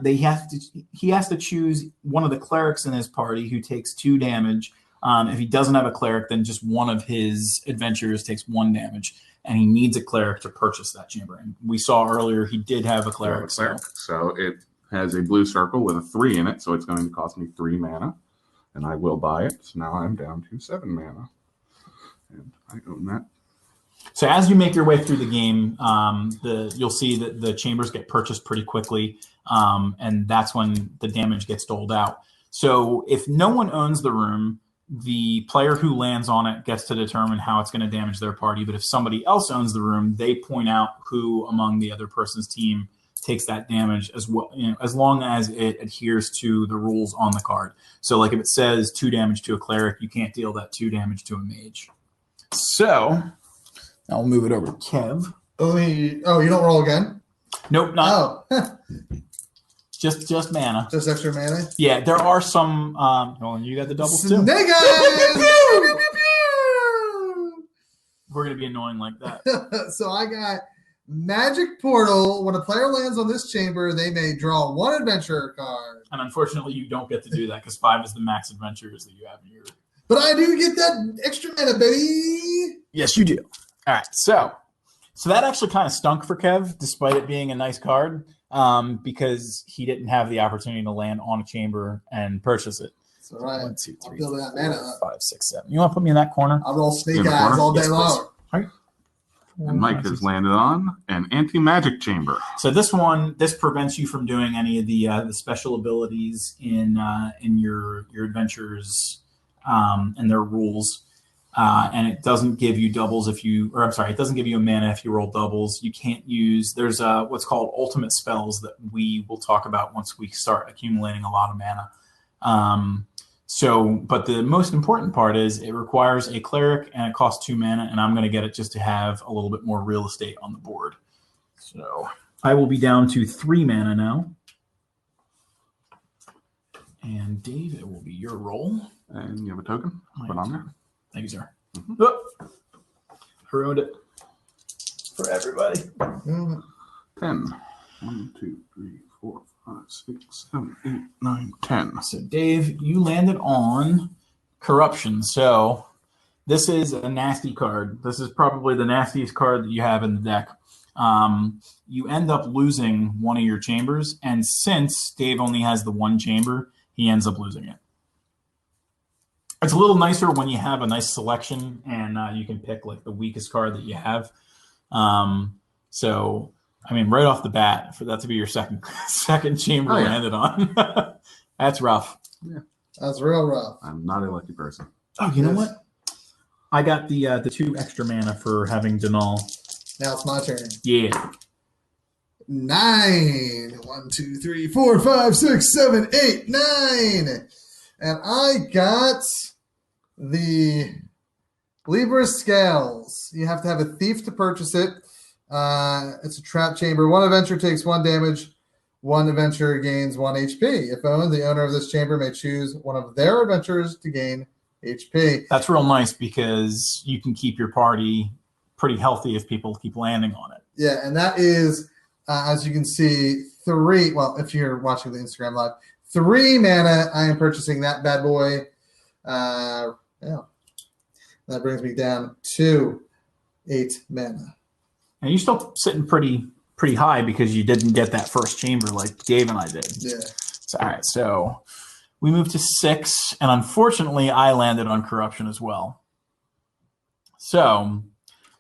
he has to choose one of the clerics in his party who takes 2 damage. If he doesn't have a cleric, then just one of his adventurers takes 1 damage, and he needs a cleric to purchase that chamber. And we saw earlier he did have a cleric. So it has a blue circle with a 3 in it, so it's going to cost me 3 mana, and I will buy it. So now I'm down to 7 mana, and I own that. So as you make your way through the game, you'll see that the chambers get purchased pretty quickly, and that's when the damage gets doled out. So if no one owns the room, the player who lands on it gets to determine how it's going to damage their party. But if somebody else owns the room, they point out who among the other person's team takes that damage as well, as long as it adheres to the rules on the card. So like if it says 2 damage to a cleric, you can't deal that 2 damage to a mage. So I'll move it over to Kev. Oh, you don't roll again? Nope, not. Oh. Just mana. Just extra mana? Yeah, there are some. Well, you got the doubles too. Snake eyes! We're going to be annoying like that. So I got Magic Portal. When a player lands on this chamber, they may draw 1 adventurer card. And unfortunately, you don't get to do that because 5 is the max adventurers that you have in your. But I do get that extra mana, baby. Yes, you do. All right, so that actually kind of stunk for Kev, despite it being a nice card, because he didn't have the opportunity to land on a chamber and purchase it. That's all right. 1, 2, 3, I'll build that mana up. 5, 6, 7. You want to put me in that corner? I'll roll snake In the eyes corner? all day Yes, please. long. All right. And Mike has landed on an anti-magic chamber. So this prevents you from doing any of the special abilities in your adventures and their rules. And it doesn't give you doubles it doesn't give you a mana if you roll doubles. You can't use, there's what's called ultimate spells that we will talk about once we start accumulating a lot of mana. But the most important part is it requires a cleric and it costs 2 mana, and I'm going to get it just to have a little bit more real estate on the board. So I will be down to 3 mana now. And Dave, it will be your roll. And you have a token? Put on there. Thank you, sir. Oh, ruined it for everybody. 10. 1, 2, 3, 4, 5, 6, 7, 8, 9, 10. So, Dave, you landed on Corruption. So, this is a nasty card. This is probably the nastiest card that you have in the deck. You end up losing one of your chambers, and since Dave only has the 1 chamber, he ends up losing it. It's a little nicer when you have a nice selection and you can pick like the weakest card that you have. So, I mean, right off the bat, for that to be your second chamber landed on, that's rough. Yeah, that's real rough. I'm not a lucky person. Oh, you know what? I got the 2 extra mana for having Denal. Now it's my turn. Yeah. 9. 1, 2, 3, 4, 5, 6, 7, 8, 9. And I got the Libra Scales. You have to have a thief to purchase it. It's a trap chamber. One adventure takes 1 damage. One adventure gains 1 HP. If owned, the owner of this chamber may choose one of their adventures to gain HP. That's real nice because you can keep your party pretty healthy if people keep landing on it. Yeah, and that is, as you can see, 3. Well, if you're watching the Instagram live, 3 mana. I am purchasing that bad boy. Yeah, that brings me down to 8 mana. And you're still sitting pretty high because you didn't get that first chamber like Dave and I did. Yeah. So, all right, so we moved to 6, and unfortunately, I landed on corruption as well. So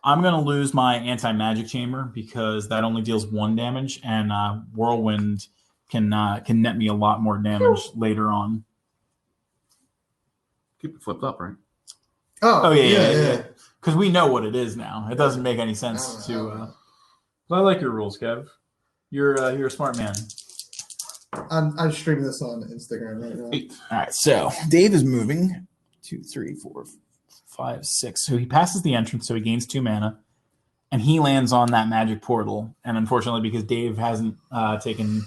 I'm going to lose my anti-magic chamber because that only deals 1 damage, and whirlwind can net me a lot more damage later on. Keep it flipped up, right? Oh yeah. Because we know what it is now. It doesn't make any sense to. I like your rules, Kev. You're a smart man. I'm streaming this on Instagram right now. 8. All right, so Dave is moving 2, 3, 4, 5, 6. So he passes the entrance, so he gains 2 mana, and he lands on that magic portal. And unfortunately, because Dave hasn't taken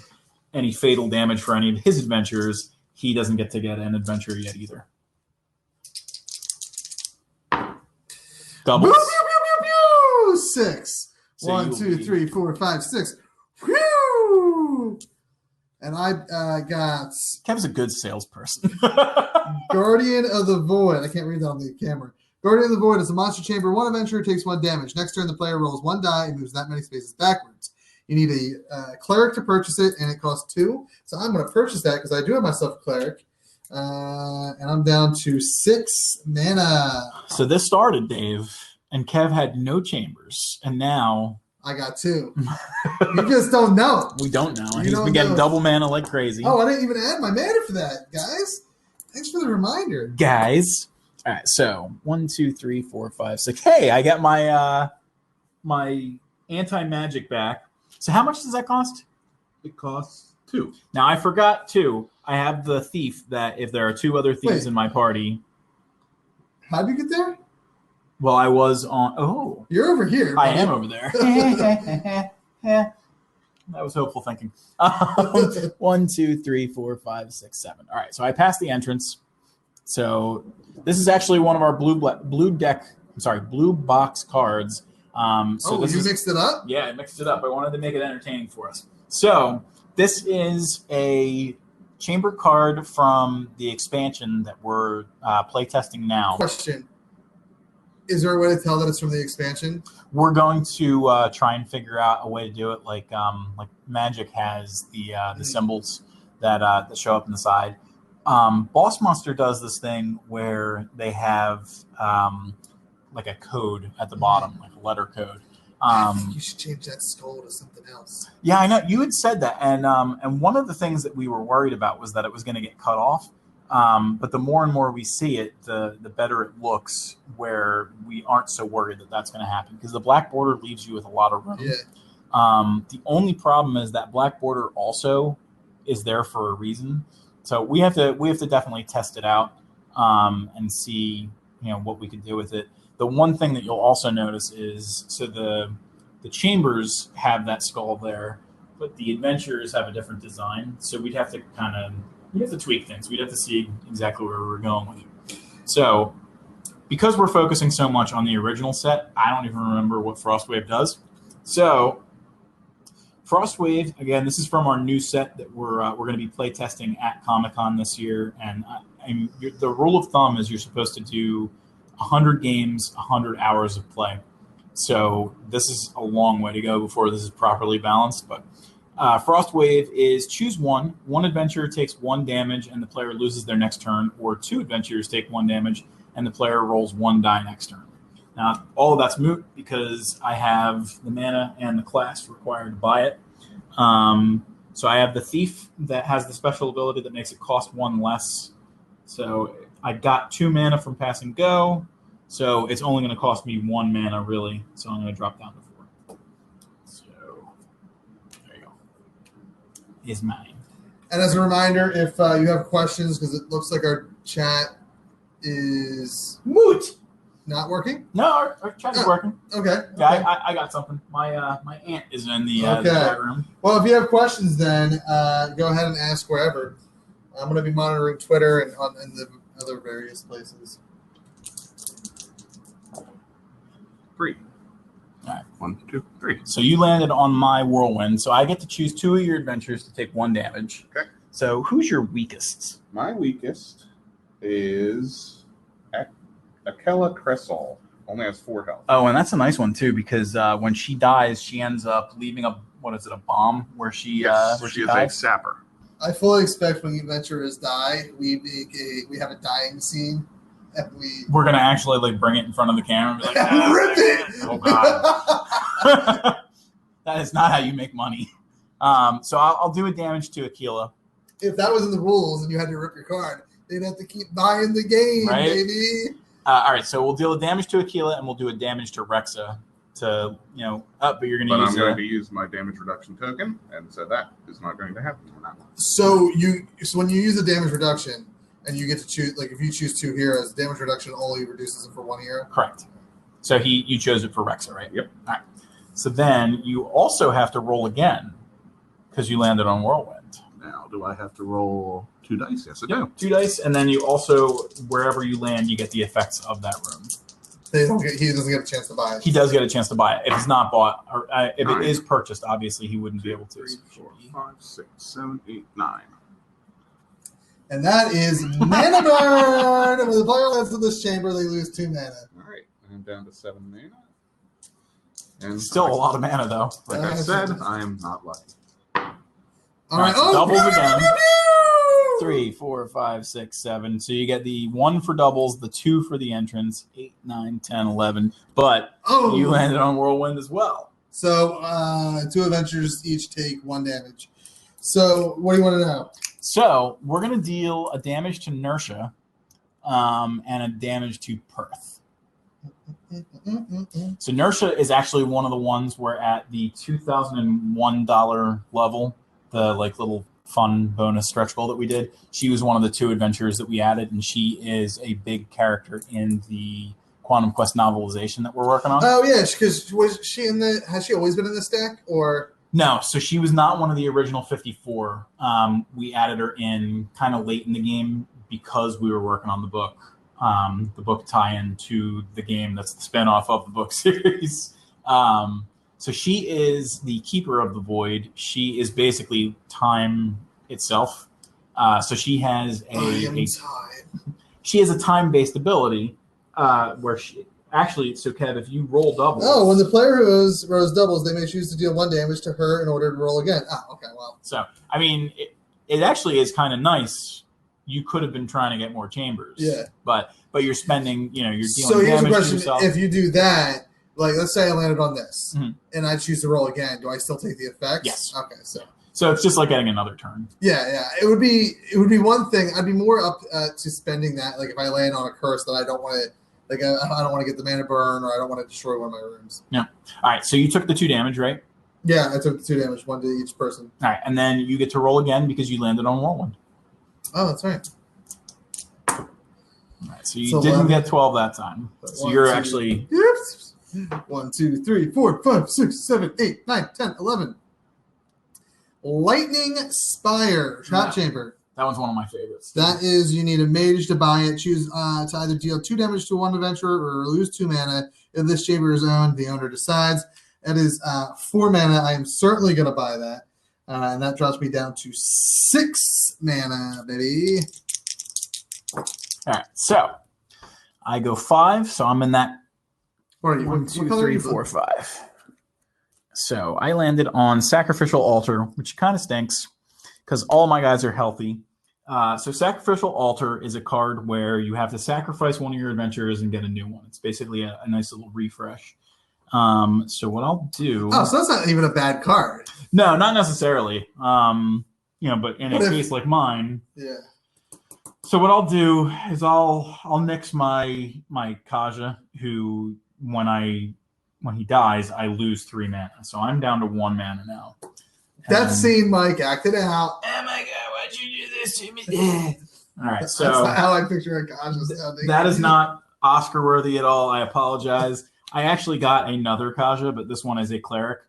any fatal damage for any of his adventures, he doesn't get to get an adventure yet either. Doubles. Pew, pew, pew, pew, 6. So 1, 2, 3, 4, 5, 6. Whew! And I got Kev's a good salesperson. Guardian of the Void. I can't read that on the camera. Guardian of the Void is a monster chamber. 1 adventurer takes 1 damage. Next turn, the player rolls 1 die and moves that many spaces backwards. You need a cleric to purchase it, and it costs 2. So I'm going to purchase that because I do have myself a cleric. And I'm down to 6 mana. So this started, Dave, and Kev had no chambers, and now I got 2. You just don't know. We don't know. He's been getting double mana like crazy. Oh, I didn't even add my mana for that, guys. Thanks for the reminder. Guys. All right, so 1, 2, 3, 4, 5, 6. Hey, I got my my anti-magic back. So how much does that cost? It costs 2. Now, I forgot 2. I have the thief that if there are 2 other thieves in my party. How'd you get there? Well, I was on. Oh. You're over here. I am over there. That was hopeful thinking. 1, 2, 3, 4, 5, 6, 7. All right, so I passed the entrance. So this is actually one of our blue box cards. So you mixed it up? Yeah, I mixed it up. I wanted to make it entertaining for us. So this is a chamber card from the expansion that we're playtesting now. Question. Is there a way to tell that it's from the expansion? We're going to try and figure out a way to do it like Magic has the symbols that show up in the side. Boss Monster does this thing where they have like a code at the bottom, like a letter code. I think you should change that skull to something else. Yeah, I know. You had said that. And one of the things that we were worried about was that it was going to get cut off. But the more and more we see it, the better it looks, where we aren't so worried that that's going to happen. Because the black border leaves you with a lot of room. Yeah. The only problem is that black border also is there for a reason. So we have to definitely test it out and see what we can do with it. The one thing that you'll also notice is the chambers have that skull there, but the adventures have a different design. So we'd have to tweak things. We'd have to see exactly where we're going with it. So because we're focusing so much on the original set, I don't even remember what Frostwave does. So Frostwave, again, this is from our new set that we're going to be play testing at Comic-Con this year. And the rule of thumb is you're supposed to do 100 games, 100 hours of play. So this is a long way to go before this is properly balanced. But Frostwave is choose 1. 1 adventure takes 1 damage and the player loses their next turn, or 2 adventures take 1 damage and the player rolls 1 die next turn. Now, all of that's moot because I have the mana and the class required to buy it. So I have the Thief that has the special ability that makes it cost 1 less. So I got 2 mana from passing go. So it's only going to cost me 1 mana, really. So I'm going to drop down to 4. So there you go. Is mine. And as a reminder, if you have questions, because it looks like our chat is Moot. not working. No, our chat is working. Okay. Yeah, I got something. My my aunt is in the chat room. Well, if you have questions, then go ahead and ask wherever. I'm going to be monitoring Twitter and the other various places. 3. All right. 1, 2, 3. So you landed on my whirlwind. So I get to choose 2 of your adventures to take 1 damage. Okay. So who's your weakest? My weakest is Akela Cressol. Only has 4 health. Oh, and that's a nice one too, because when she dies, she ends up leaving a bomb where she Yes, where she is dies? a sapper. I fully expect when adventurers die, we have a dying scene, and We're gonna actually like bring it in front of the camera and be like, rip it. Oh god, that is not how you make money. So I'll do a damage to Akela. If that was in the rules and you had to rip your card, they'd have to keep buying the game, Right? baby. All right, so we'll deal a damage to Akela and we'll do a damage to Rexa. To but you're gonna use. I'm going to use my damage reduction token, and so that is not going to happen on that one. So when you use the damage reduction and you get to choose, like if you choose 2 heroes, damage reduction only reduces it for 1 hero. Correct. So you chose it for Rexa, right? Yep. All right. So then you also have to roll again because you landed on Whirlwind. Now, do I have to roll 2 dice? Yes, I do. 2 dice, and then you also, wherever you land, you get the effects of that room. He doesn't get a chance to buy it. He does get a chance to buy it. If it's not bought, or if 9. it is purchased, obviously he wouldn't be able to. 3, 4, 5, 6, 7, 8, 9. And that is mana burn. When the player lands in this chamber, they lose 2 mana. All right, I'm down to 7 mana. And Still a lot of mana, though. Like I said, I am not lucky. All right, so doubles again. pew, pew, pew. 3, 4, 5, 6, 7. So you get the 1 for doubles, the 2 for the entrance, 8, 9, 10, 11. But you landed on Whirlwind as well. So 2 adventures each take 1 damage. So what do you want to know? So we're going to deal a damage to Nersha and a damage to Perth. So Nersha is actually one of the ones where at the $2,001 level, the like little fun bonus stretch goal that we did, she was one of the 2 adventures that we added, and she is a big character in the Quantum Quest novelization that we're working on. Oh yeah, because has she always been in this deck or? No, so she was not one of the original 54. We added her in kind of late in the game because we were working on the book tie-in to the game that's the spinoff of the book series. So she is the keeper of the void. She is basically time itself. So she has she has a time-based ability where she actually. So Kev, if you roll doubles, when the player rolls doubles, they may choose to deal 1 damage to her in order to roll again. Okay, well. So I mean, it actually is kind of nice. You could have been trying to get more chambers. Yeah. But you're spending, you're dealing so here's the damage to question: yourself. if you do that, like let's say I landed on this, and I choose to roll again, do I still take the effects? Yes. Okay, so it's just like getting another turn. Yeah. It would be one thing. I'd be more up to spending that. Like if I land on a curse that I don't want to, like I don't want to get the mana burn, or I don't want to destroy one of my rooms. Yeah. All right. So you took the 2 damage, right? Yeah, I took the 2 damage, 1 to each person. All right, and then you get to roll again because you landed on Whirlwind. Oh, that's right. All right, so you didn't get 12 that time. So you're actually 1, 2, 3, 4, 5, 6, 7, 8, 9, 10, 11. Lightning Spire Trap Chamber. That one's one of my favorites. That is, you need a mage to buy it. Choose to either deal 2 damage to 1 adventurer or lose 2 mana. If this chamber is owned, the owner decides. That is 4 mana. I am certainly going to buy that. And that drops me down to 6 mana, baby. All right, so I go 5, so I'm in that. What are you? 1, 2, 3, 4, 5. So I landed on Sacrificial Altar, which kind of stinks because all my guys are healthy. So Sacrificial Altar is a card where you have to sacrifice one of your adventurers and get a new one. It's basically a nice little refresh. So what I'll do... Oh, so that's not even a bad card. No, not necessarily. But in a case like mine... Yeah. So what I'll do is I'll nix my Kaja, who when he dies, I lose 3 mana. So I'm down to 1 mana now. That scene, Mike, acted out. Oh my god, why'd you do this to me? All right, so that's not how I picture a Kaja sounding. That is not Oscar worthy at all. I apologize. I actually got another Kaja, but this one is a cleric.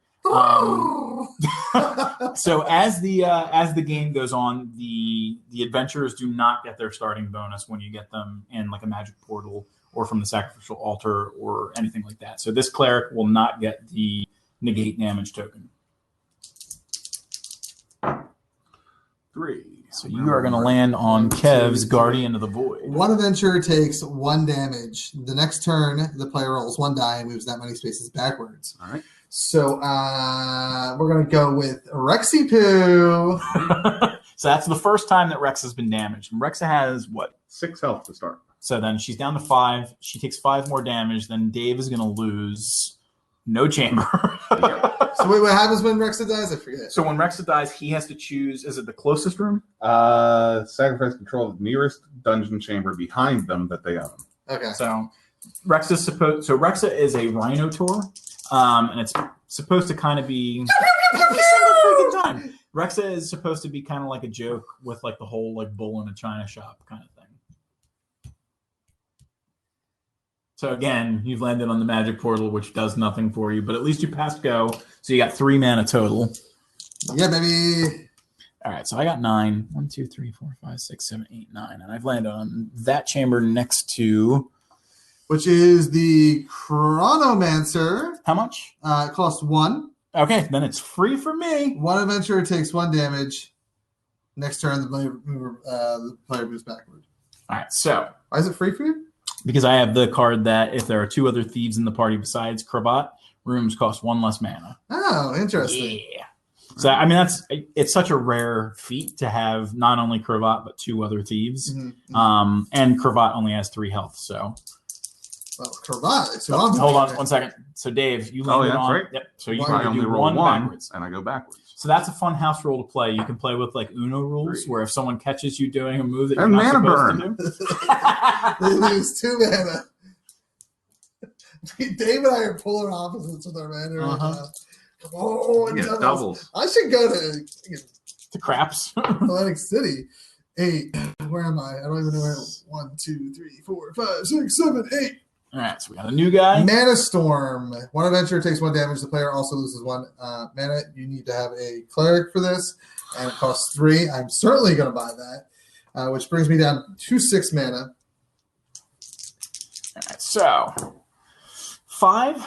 So as the game goes on, the adventurers do not get their starting bonus when you get them in like a magic portal or from the sacrificial altar or anything like that. So this cleric will not get the negate damage token. 3. So you are going to land on Kev's Guardian of the Void. One adventurer takes 1 damage. The next turn, the player rolls 1 die and moves that many spaces backwards. All right. So we're going to go with Rexy Poo. So that's the first time that Rex has been damaged. And Rexa has what? 6 health to start. So then she's down to 5. She takes 5 more damage. Then Dave is going to lose no chamber. So wait, what happens when Rexa dies? I forget. So when Rexa dies, he has to choose, is it the closest room? Sacrifice control the nearest dungeon chamber behind them that they own. Okay. So Rexa is a Rhinotaur, and it's supposed to kind of be every single freaking time. Rexa is supposed to be kind of like a joke with like the whole like bull in a china shop kind of thing. So again, you've landed on the magic portal, which does nothing for you, but at least you passed go. So you got 3 mana total. Yeah, baby. All right, so I got 9. 1, 2, 3, 4, 5, 6, 7, 8, 9. And I've landed on that chamber next to... Which is the Chronomancer. How much? It costs 1. Okay, then it's free for me. 1 adventurer takes 1 damage. Next turn, the player moves backward. All right, so... Why is it free for you? Because I have the card that if there are 2 other thieves in the party besides Cravat, rooms cost 1 less mana. Oh, interesting. Yeah. So, I mean, it's such a rare feat to have not only Cravat, but 2 other thieves. Mm-hmm. And Cravat only has 3 health, so... Well, Cravat. So hold on 1 second. So, Dave, you landed on... Right. Yep. So you I only do roll 1 1 backwards. and I go backwards. So that's a fun house rule to play. You can play with like Uno rules, 3. where if someone catches you doing a move that you're And not mana supposed to do... They lose 2 mana. Dave and I are polar opposites with our mana right now. Come on, Yeah, doubles. I should go to craps. Atlantic City. 8. Where am I? I don't even know where. 1, 2, 3, 4, 5, 6, 7, 8. All right, so we got a new guy. Mana Storm. 1 adventurer takes 1 damage. The player also loses 1 mana. You need to have a cleric for this, and it costs 3. I'm certainly going to buy that, which brings me down to 6 mana. All right, so 5.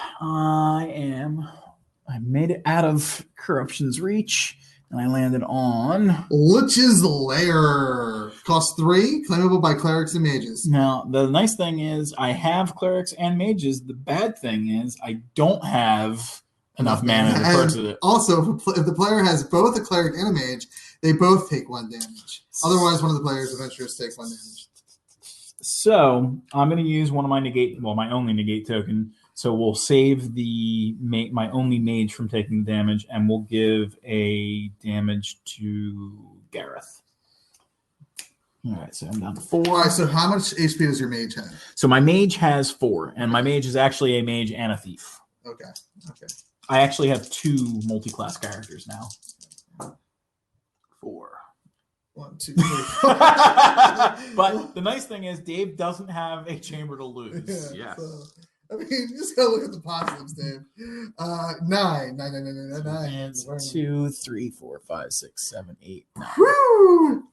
I made it out of Corruption's reach, and I landed on Lich's Lair. Costs 3, claimable by clerics and mages. Now, the nice thing is I have clerics and mages. The bad thing is I don't have enough mana to purchase it. Also, if the player has both a cleric and a mage, they both take 1 damage. Otherwise, one of the player's adventurers takes 1 damage. So I'm going to use one of my my only negate token. So we'll save my only mage from taking damage, and we'll give a damage to Gareth. All right, so I'm down to 4. All right, so how much HP does your mage have? So my mage has 4, and my mage is actually a mage and a thief. Okay. I actually have 2 multi-class characters now. 4. 1, 2, 3. But the nice thing is Dave doesn't have a chamber to lose. Yeah. So, I mean, you just gotta look at the positives, Dave. 9. And 2, 3, 4, 5, 6, 7, 8, 9. Woo!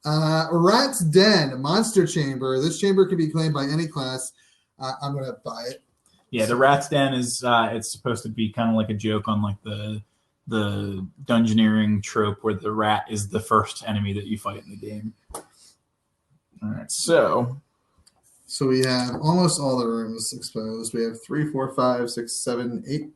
Rat's Den, Monster Chamber. This chamber can be claimed by any class. I'm gonna buy it. Yeah, the Rat's Den is it's supposed to be kind of like a joke on like the dungeoneering trope where the rat is the first enemy that you fight in the game. All right, so we have almost all the rooms exposed. We have 3, 4, 5, 6, 7, 8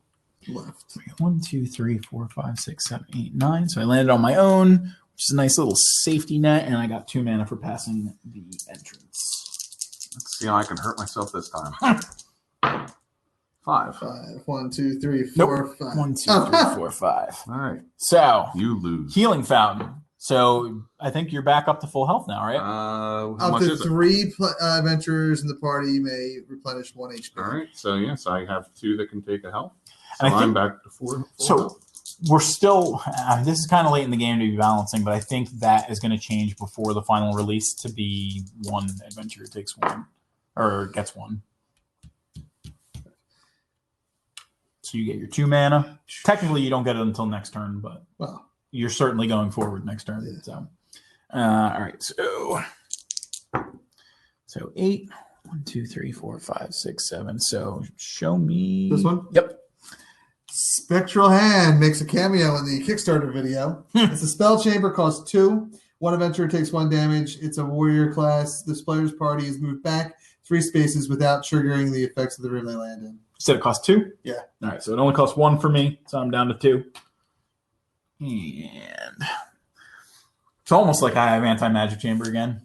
left. 1, 2, 3, 4, 5, 6, 7, 8, 9. So I landed on my own, which is a nice little safety net, and I got 2 mana for passing the entrance. Let's see how I can hurt myself this time. 5. 1, 2, 3, 4, 5. 1, 2, 3, 4, 5. All right. So you lose. Healing Fountain. So I think you're back up to full health now, right? How Up much to is 3 adventurers in the party may replenish 1 HP. All right. So yes, I have 2 that can take a health. So And I I'm think- back to 4. So we're still. This is kind of late in the game to be balancing, but I think that is going to change before the final release to be one adventure takes one or gets one. So you get your 2 mana. Technically, you don't get it until next turn, but you're certainly going forward next turn. Yeah. So, all right. So 8. 1, 2, 3, 4, 5, 6, 7. So show me this one. Yep. Spectral Hand makes a cameo in the Kickstarter video. It's a spell chamber, costs 2. One adventurer takes 1 damage. It's a warrior class. This player's party is moved back 3 spaces without triggering the effects of the room they land in. You said it costs 2? Yeah. All right, so it only costs 1 for me, so I'm down to 2. And it's almost like I have anti-magic chamber again.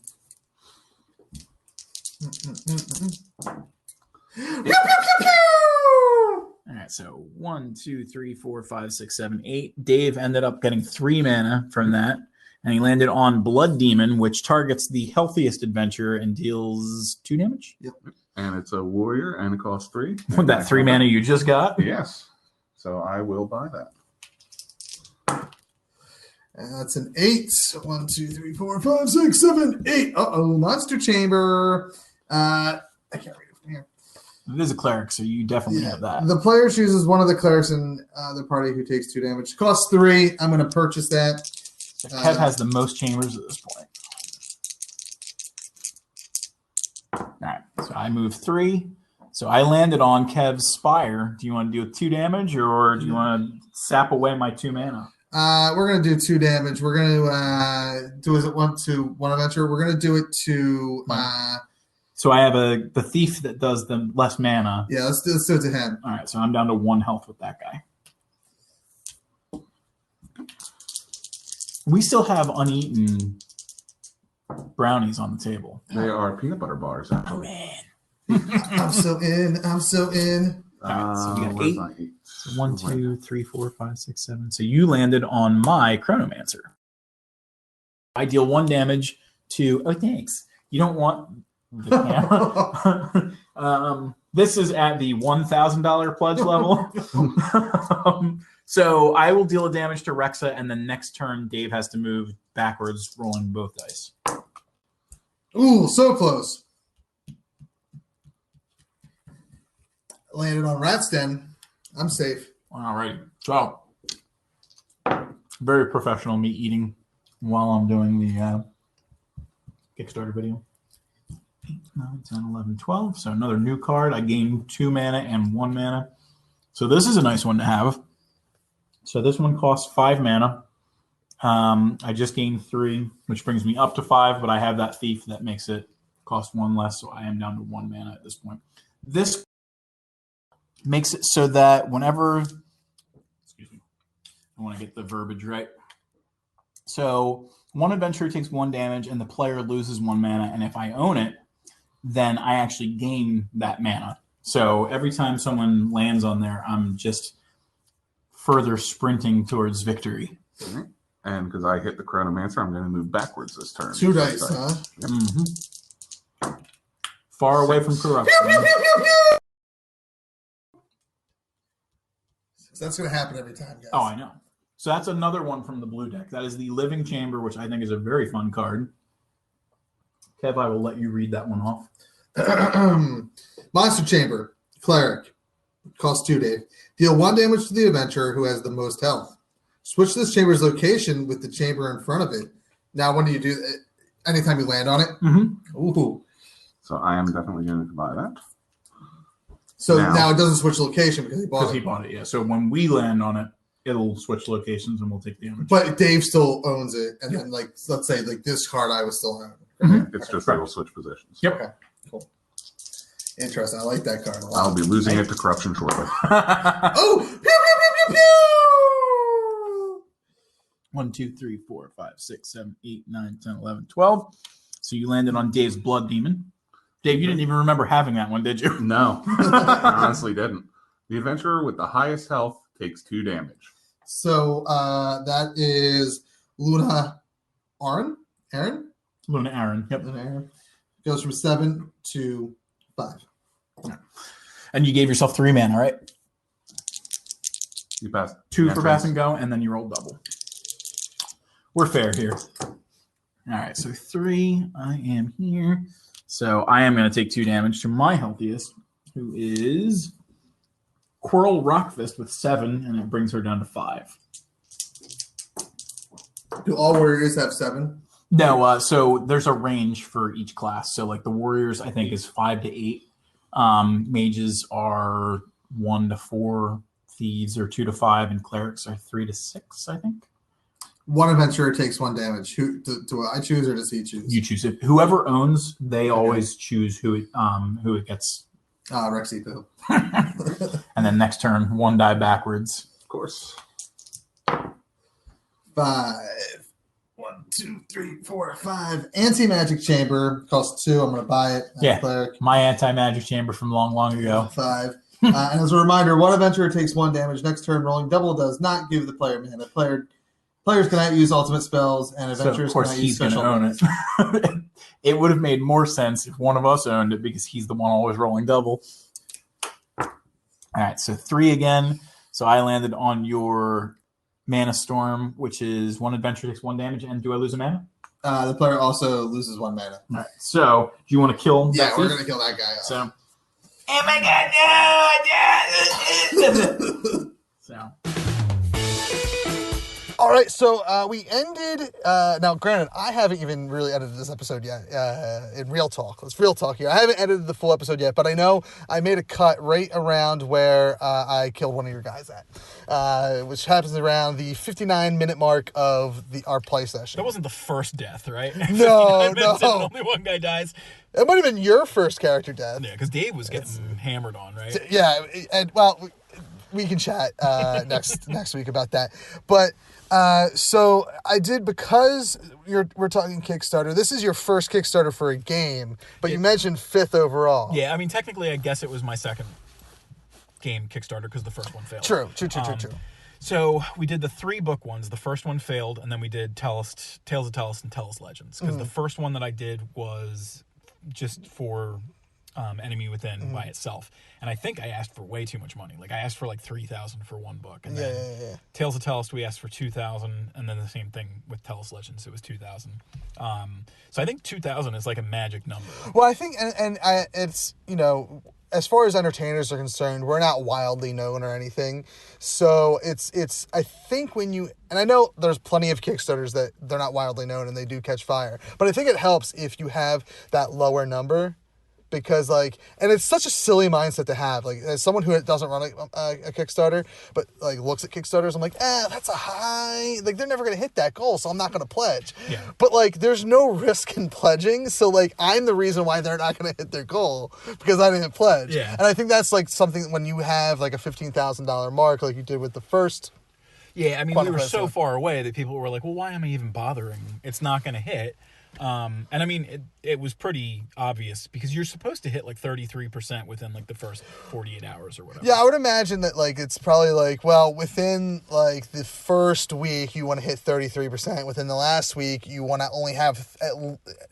All right, so 1, 2, 3, 4, 5, 6, 7, 8. Dave ended up getting 3 mana from that, and he landed on Blood Demon, which targets the healthiest adventurer and deals 2 damage. Yep. And it's a warrior, and it costs 3. With that 3 mana you just got? Yes. So I will buy that. And that's an 8. 1, 2, 3, 4, 5, 6, 7, 8. Monster Chamber. I can't read it from here. It is a cleric, so you definitely have that. The player chooses one of the clerics in the party who takes 2 damage. Costs 3. I'm going to purchase that. Kev has the most chambers at this point. All right, so I move 3. So I landed on Kev's Spire. Do you want to do 2 damage, or do you want to sap away my 2 mana? We're going to do 2 damage. We're going to do it 1 to 1 adventure. We're going to do it to... so I have the thief that does the less mana. Yeah, let's do it to him. All right, so I'm down to 1 health with that guy. We still have uneaten brownies on the table. They are peanut butter bars, actually. Oh, man. I'm so in. I'm so in. All right, so we got 8. 8? So 1, 2, 3, 4, 5, 6, 7. So you landed on my Chronomancer. I deal 1 damage to... Oh, thanks. You don't want the camera. This is at the $1,000 pledge level. So I will deal a damage to Rexa, and then next turn, Dave has to move backwards, rolling both dice. Ooh, so close. Landed on Rat's Den. I'm safe. All right. So, very professional, me eating while I'm doing the Kickstarter video. 8, 9, 10, 11, 12. So another new card. I gained 2 mana and 1 mana. So this is a nice one to have. So this one costs 5 mana. I just gained 3, which brings me up to 5, but I have that thief that makes it cost 1 less, so I am down to 1 mana at this point. This makes it so that whenever... Excuse me. I want to get the verbiage right. So 1 adventurer takes 1 damage, and the player loses 1 mana, and if I own it, then I actually gain that mana. So every time someone lands on there, I'm just further sprinting towards victory. Mm-hmm. And because I hit the Chronomancer, I'm going to move backwards this turn. 2 dice, huh? Yep. Mm-hmm. Far away from corruption. Pew, pew, pew, pew, pew! So that's going to happen every time, guys. Oh, I know. So that's another one from the blue deck. That is the Living Chamber, which I think is a very fun card. Kev, I will let you read that one off. Monster Chamber, Cleric. Costs 2, Dave. Deal 1 damage to the adventurer who has the most health. Switch this chamber's location with the chamber in front of it. Now, when do you do that? Anytime you land on it? Mm-hmm. Ooh. So I am definitely going to buy that. So now it doesn't switch location because he bought it. Because he bought it, yeah. So when we land on it, it'll switch locations and we'll take the damage. But Dave still owns it. And then, like, let's say, like, this card I was still owning. Mm-hmm. It's just that it'll switch positions. Yep. Okay, cool. Interesting. I like that card a lot. I'll be losing it to corruption shortly. Oh! Pew, pew, pew, pew, pew! 1, 2, 3, 4, 5, 6, 7, 8, 9, 10, 11, 12. So you landed on Dave's Blood Demon. Dave, you didn't even remember having that one, did you? No, I honestly didn't. The adventurer with the highest health takes 2 damage. So that is Luna Aaron? Luna Aaron. Yep. Luna Aaron. Goes from 7 to 5. And you gave yourself 3 mana, right? You passed. 2 for pass and go, and then you roll double. We're fair here. All right, so 3. I am here. So I am going to take 2 damage to my healthiest, who is Quirrell Rockfist with 7, and it brings her down to 5. Do all warriors have 7? No, so there's a range for each class. So like the warriors, I think, is 5 to 8. Mages are 1 to 4. Thieves are 2 to 5, and clerics are 3 to 6, I think. One adventurer takes 1 damage. Do I choose or does he choose? You choose it. Whoever owns, they always choose who it gets. Rexy Poo. And then next turn, 1 die backwards. Of course. 5. 1, 2, 3, 4, 5. Anti-magic chamber costs 2. I'm going to buy it. Cleric. My anti-magic chamber from long ago. 5. And as a reminder, one adventurer takes 1 damage. Next turn, rolling double does not give the player mana. Players cannot use ultimate spells, and adventurers cannot use special. Own it. It would have made more sense if one of us owned it because he's the one always rolling double. All right, so 3 again. So I landed on your Mana Storm, which is 1 adventure takes 1 damage. And do I lose a mana? The player also loses 1 mana. All right, so do you want to kill that we're thief? going to kill that guy off. So, oh my God, no! So. All right, so we ended. Now, granted, I haven't even really edited this episode yet. In real talk, let's real talk here. I haven't edited the full episode yet, but I know I made a cut right around where I killed one of your guys at, which happens around the 59-minute mark of our play session. That wasn't the first death, right? No. Only one guy dies. It might have been your first character death. Yeah, because Dave was getting hammered on, right? Yeah, and well, we can chat next week about that, but. So I did, because we're talking Kickstarter. This is your first Kickstarter for a game, but you mentioned 5th overall. Yeah, I mean, technically, I guess it was my second game Kickstarter because the first one failed. True. So we did the 3 book ones. The first one failed, and then we did Tales of Tellest and Tellest Legends, because the first one that I did was just for Enemy Within by itself. And I think I asked for way too much money. Like, I asked for like $3,000 for 1 book. And then Tales of Tellest, we asked for $2,000, and then the same thing with Tellest Legends, it was $2,000. So I think 2,000 is like a magic number. Well, I think, and it's, as far as entertainers are concerned, we're not wildly known or anything. So it's I think when you, and I know there's plenty of Kickstarters that they're not wildly known and they do catch fire, but I think it helps if you have that lower number. Because, and it's such a silly mindset to have. Like, as someone who doesn't run a Kickstarter, but, looks at Kickstarters, I'm like, that's a high. Like, they're never going to hit that goal, so I'm not going to pledge. Yeah. But, there's no risk in pledging, so, I'm the reason why they're not going to hit their goal, because I didn't pledge. Yeah. And I think that's, something when you have, a $15,000 mark, like you did with the first. Yeah, I mean, we were so far away that people were like, well, why am I even bothering? It's not going to hit. And I mean, it was pretty obvious because you're supposed to hit 33% within the first 48 hours or whatever. Yeah, I would imagine that it's probably within the first week you want to hit 33%. Within the last week you want to only have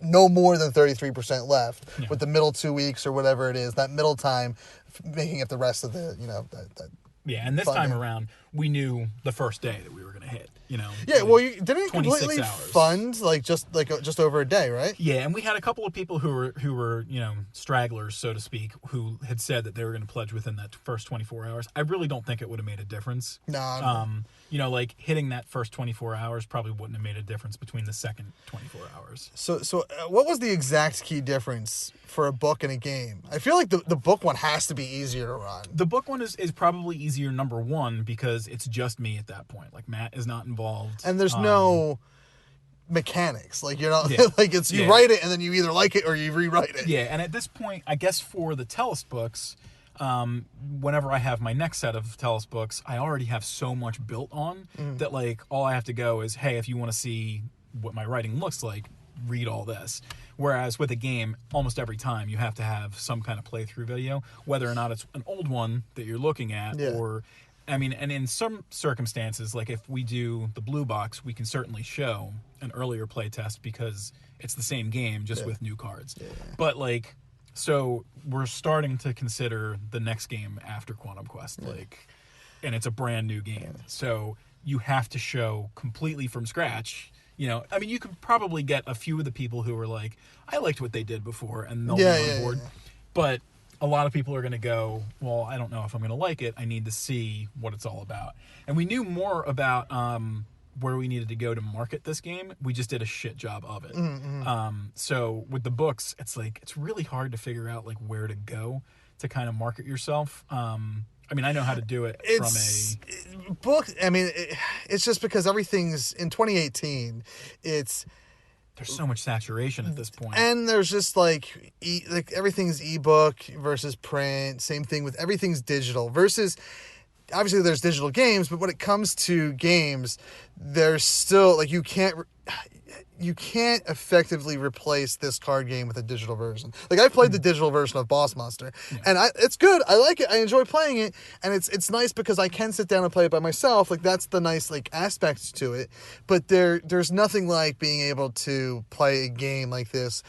no more than 33% left. Yeah. With the middle 2 weeks or whatever it is, that middle time making up the rest of the that. Yeah, and this time around we knew the first day that we were going to hit. Yeah, well, you didn't completely hours. fund just over a day, right? Yeah, and we had a couple of people who were stragglers, so to speak, who had said that they were going to pledge within that first 24 hours. I really don't think it would have made a difference. No. Hitting that first 24 hours probably wouldn't have made a difference between the second 24 hours. So what was the exact key difference for a book and a game? I feel like the book one has to be easier to run. The book one is probably easier, number one, because it's just me at that point. Matt is not involved. And there's no mechanics. You write it and then you either like it or you rewrite it. Yeah, and at this point, I guess for the Tellest books, whenever I have my next set of Tellest books, I already have so much built on that all I have to go is, hey, if you want to see what my writing looks like, read all this. Whereas with a game, almost every time you have to have some kind of playthrough video, whether or not it's an old one that you're looking at or... I mean, and in some circumstances, if we do the blue box, we can certainly show an earlier playtest because it's the same game, just with new cards. Yeah. But, so we're starting to consider the next game after Quantum Quest. and it's a brand new game. So you have to show completely from scratch. I mean, you could probably get a few of the people who were like, I liked what they did before, and they'll be on board. Yeah. But a lot of people are going to go, well, I don't know if I'm going to like it. I need to see what it's all about. And we knew more about where we needed to go to market this game. We just did a shit job of it. So with the books, it's really hard to figure out where to go to kind of market yourself. I mean, I know how to do it from a book. I mean, it's just because everything's in 2018. There's so much saturation at this point, and there's just everything's ebook versus print. Same thing with everything's digital versus. Obviously, there's digital games, but when it comes to games, there's still you can't effectively replace this card game with a digital version. I played the digital version of Boss Monster, and it's good. I like it. I enjoy playing it, and it's nice because I can sit down and play it by myself. That's the nice aspect to it. But there's nothing like being able to play a game like this.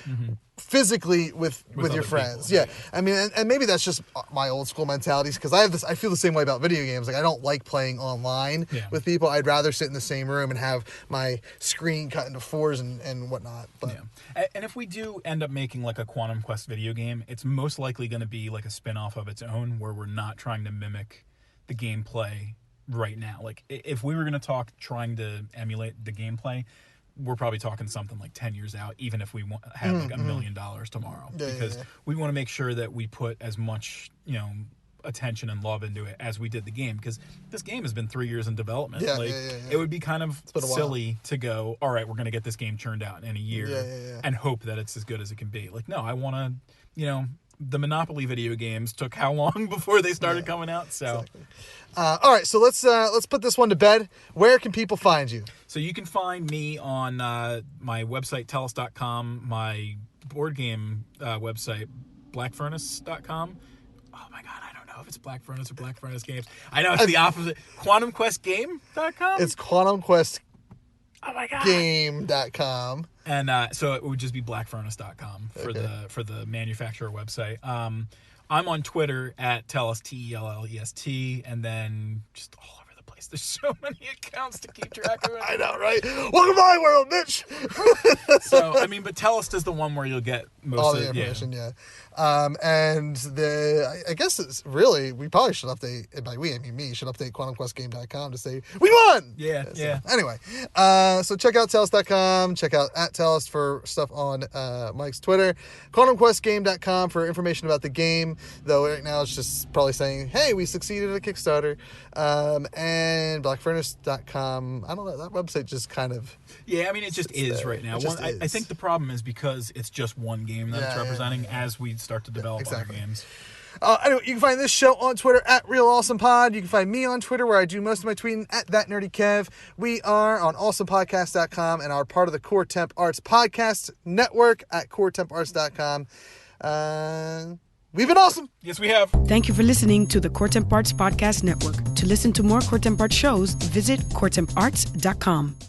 Physically with your friends. Yeah. I mean, and maybe that's just my old school mentalities because I feel the same way about video games. I don't like playing online with people. I'd rather sit in the same room and have my screen cut into fours and whatnot. But and if we do end up making a Quantum Quest video game, it's most likely going to be a spin-off of its own where we're not trying to mimic the gameplay right now. If we were going to talk trying to emulate the gameplay, we're probably talking something 10 years out, even if we have $1 million tomorrow, because we want to make sure that we put as much, attention and love into it as we did the game, because this game has been 3 years in development. It would be kind of silly to go, all right, we're going to get this game churned out in a year and hope that it's as good as it can be. No, I want to, the Monopoly video games took how long before they started coming out? So, exactly. All right, so let's put this one to bed. Where can people find you? So you can find me on my website, Tellest.com, my board game website, blackfurnace.com. Oh my God, I don't know if it's Black Furnace or Black Furnace Games. I know it's the opposite. QuantumQuestGame.com? It's QuantumQuest. Oh my God. Game.com. And so it would just be blackfurnace.com for the manufacturer website. I'm on Twitter at Tellest, Tellest, and then just all over the place. There's so many accounts to keep track of it. I know, right? Welcome to my world, bitch. So, I mean, but Tellest is the one where you'll get most all the information, and I guess it's really, we probably should update, and by we, I mean me, should update QuantumQuestGame.com to say, we won! Yeah. Anyway, so check out Tellest.com, check out @Tellest for stuff on Mike's Twitter, QuantumQuestGame.com for information about the game, though right now it's just probably saying, hey, we succeeded at Kickstarter, and BlackFurnace.com, I don't know, that website just kind of... Yeah, I mean, it just is right now. I think the problem is because it's just one game that it's representing as we start to develop other games. Anyway, you can find this show on Twitter at RealAwesomePod. You can find me on Twitter where I do most of my tweeting at ThatNerdyKev. We are on AwesomePodcast.com and are part of the Core Temp Arts Podcast Network at CoreTempArts.com. We've been awesome. Yes, we have. Thank you for listening to the Core Temp Arts Podcast Network. To listen to more Core Temp Arts shows, visit CoreTempArts.com.